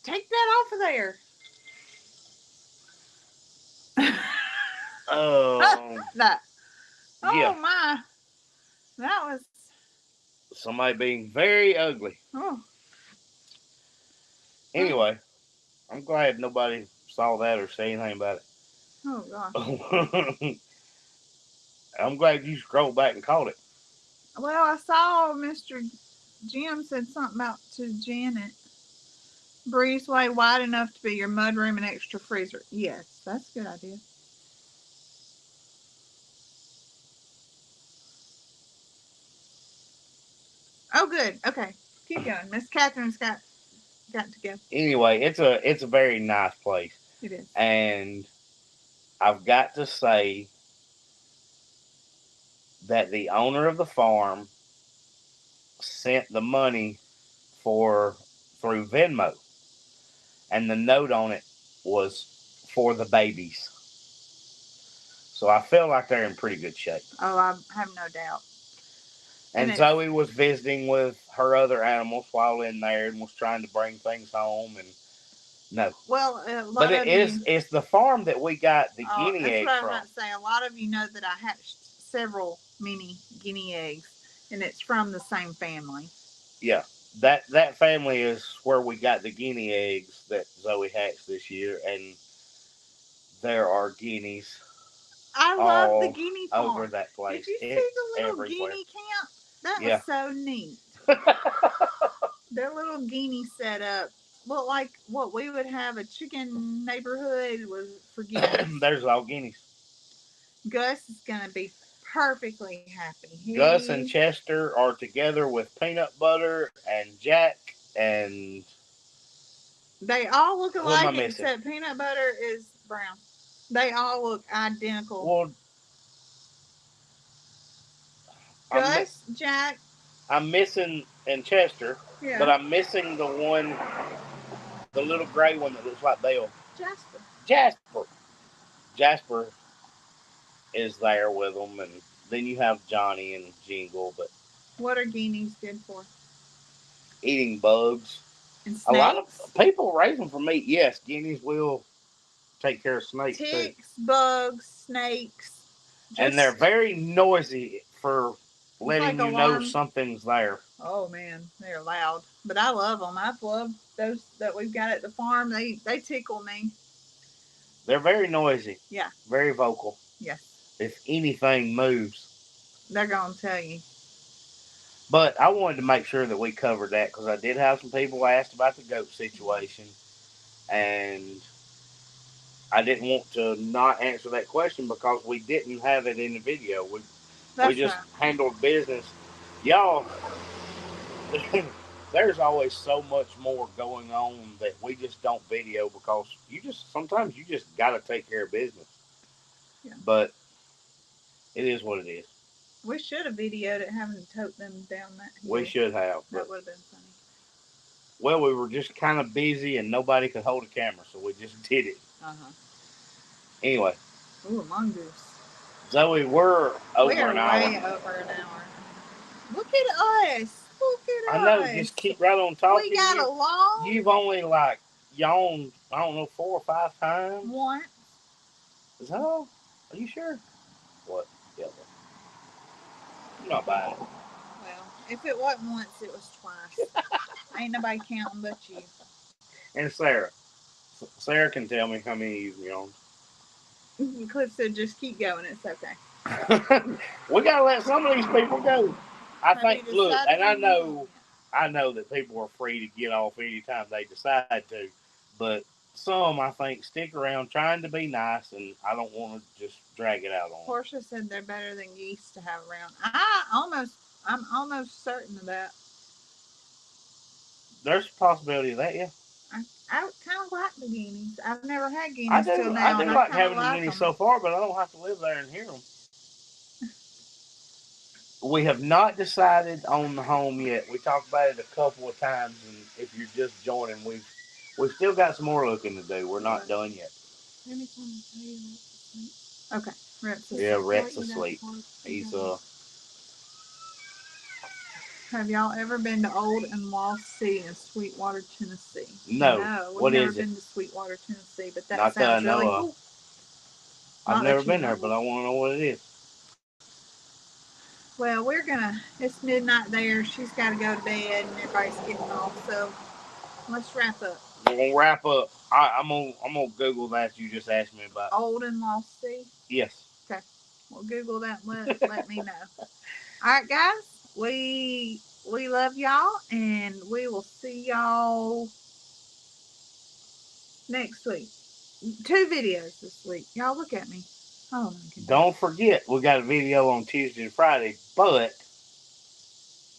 [SPEAKER 1] Take that off of there. That. Oh
[SPEAKER 2] yeah.
[SPEAKER 1] my. That was
[SPEAKER 2] Somebody being very ugly.
[SPEAKER 1] Oh.
[SPEAKER 2] Anyway, I'm glad nobody saw that or said anything about it.
[SPEAKER 1] Oh gosh.
[SPEAKER 2] I'm glad you scrolled back and caught it.
[SPEAKER 1] Well, I saw Mr. Jim said something about to Janet. Breezeway wide enough to be your mudroom and extra freezer. Yes, that's a good idea. Oh, good. Okay, keep going. Miss Catherine's got to go.
[SPEAKER 2] Anyway, it's a very nice place.
[SPEAKER 1] It is.
[SPEAKER 2] And I've got to say that the owner of the farm sent the money through Venmo, and the note on it was for the babies. So I feel like they're in pretty good shape.
[SPEAKER 1] Oh, I have no doubt.
[SPEAKER 2] And Zoe was visiting with her other animals while in there and was trying to bring things home. And no.
[SPEAKER 1] Well,
[SPEAKER 2] but it's the farm that we got the guinea eggs
[SPEAKER 1] from. That's what I was
[SPEAKER 2] from.
[SPEAKER 1] about to say. A lot of you know that I hatched several mini guinea eggs, and it's from the same family.
[SPEAKER 2] Yeah. That family is where we got the guinea eggs that Zoe hatched this year. And there are guineas.
[SPEAKER 1] I love the guinea farm.
[SPEAKER 2] Over that place.
[SPEAKER 1] Did you see the little guinea camp? That was so neat. Their little guinea setup looked like what we would have a chicken neighborhood was for guineas.
[SPEAKER 2] There's all guineas.
[SPEAKER 1] Gus is going to be perfectly happy.
[SPEAKER 2] Gus and Chester are together with Peanut Butter and Jack, and
[SPEAKER 1] they all look alike except Peanut Butter is brown. They all look identical.
[SPEAKER 2] Well,
[SPEAKER 1] Gus, Jack.
[SPEAKER 2] I'm missing and Chester, but I'm missing the little gray one that looks like Belle. Jasper is there with them, and then you have Johnny and Jingle. But
[SPEAKER 1] what are guineas good for?
[SPEAKER 2] Eating bugs.
[SPEAKER 1] And snakes?
[SPEAKER 2] A lot of people raise them for meat. Yes, guineas will take care of snakes too.
[SPEAKER 1] Ticks, bugs, snakes.
[SPEAKER 2] And they're very noisy for letting you know something's there.
[SPEAKER 1] Oh man, they're loud. But I love them. I've loved those that we've got at the farm. They tickle me.
[SPEAKER 2] They're very noisy.
[SPEAKER 1] Yeah.
[SPEAKER 2] Very vocal.
[SPEAKER 1] Yes.
[SPEAKER 2] If anything moves,
[SPEAKER 1] they're going to tell you.
[SPEAKER 2] But I wanted to make sure that we covered that because I did have some people asked about the goat situation. And I didn't want to not answer that question because we didn't have it in the video. We just handled business. Y'all, there's always so much more going on that we just don't video because sometimes you just got to take care of business. Yeah. But it is what it is.
[SPEAKER 1] We should have videoed it having to tote them down that hill.
[SPEAKER 2] We should have.
[SPEAKER 1] That would have been funny.
[SPEAKER 2] Well, we were just kind of busy and nobody could hold a camera, so we just did it. Anyway.
[SPEAKER 1] Ooh, a mongoose.
[SPEAKER 2] Zoe, we're over an hour.
[SPEAKER 1] Way over an hour. Look at us. Look at us.
[SPEAKER 2] I know. Just keep right on talking.
[SPEAKER 1] We got along.
[SPEAKER 2] You've only yawned, I don't know, 4 or 5 times.
[SPEAKER 1] Once.
[SPEAKER 2] Is that all? Are you sure? What? Yeah. You're not buying it.
[SPEAKER 1] Well, if it wasn't once, it was twice. Ain't nobody counting but you.
[SPEAKER 2] And Sarah. Sarah can tell me how many you've yawned.
[SPEAKER 1] Cliff said, just keep going. It's okay.
[SPEAKER 2] We got to let some of these people go. I think, look, and I know that people are free to get off anytime they decide to, but some, I think, stick around trying to be nice, and I don't want to just drag it out on them.
[SPEAKER 1] Portia said they're better than geese to have around. I'm almost certain of that.
[SPEAKER 2] There's a possibility of that, yeah.
[SPEAKER 1] I kind of like the guineas. I've never had guineas till now.
[SPEAKER 2] I do like having the guineas so far, but I don't have to live there and hear them. We have not decided on the home yet. We talked about it a couple of times, and if you're just joining, we've still got some more looking to do. We're not done yet.
[SPEAKER 1] Okay, Rhett's asleep.
[SPEAKER 2] Yeah, Rhett's asleep. He's
[SPEAKER 1] Have y'all ever been to Old and Lost City in Sweetwater, Tennessee?
[SPEAKER 2] No. What is it?
[SPEAKER 1] We've never been to Sweetwater, Tennessee, but that sounds really cool.
[SPEAKER 2] I've never been there, but I want to know what it is.
[SPEAKER 1] Well, it's midnight there. She's got to go to bed, and everybody's getting off. So let's wrap up.
[SPEAKER 2] We're gonna wrap up. I'm gonna Google that you just asked me about.
[SPEAKER 1] Old and Lost City.
[SPEAKER 2] Yes.
[SPEAKER 1] Okay. Well, Google that and let me know. All right, guys. We love y'all, and we will see y'all next week. 2 videos this week. Y'all look at me. Oh, my goodness.
[SPEAKER 2] Don't forget, we got a video on Tuesday and Friday, but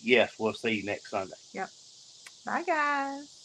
[SPEAKER 2] yes, we'll see you next Sunday.
[SPEAKER 1] Yep. Bye, guys.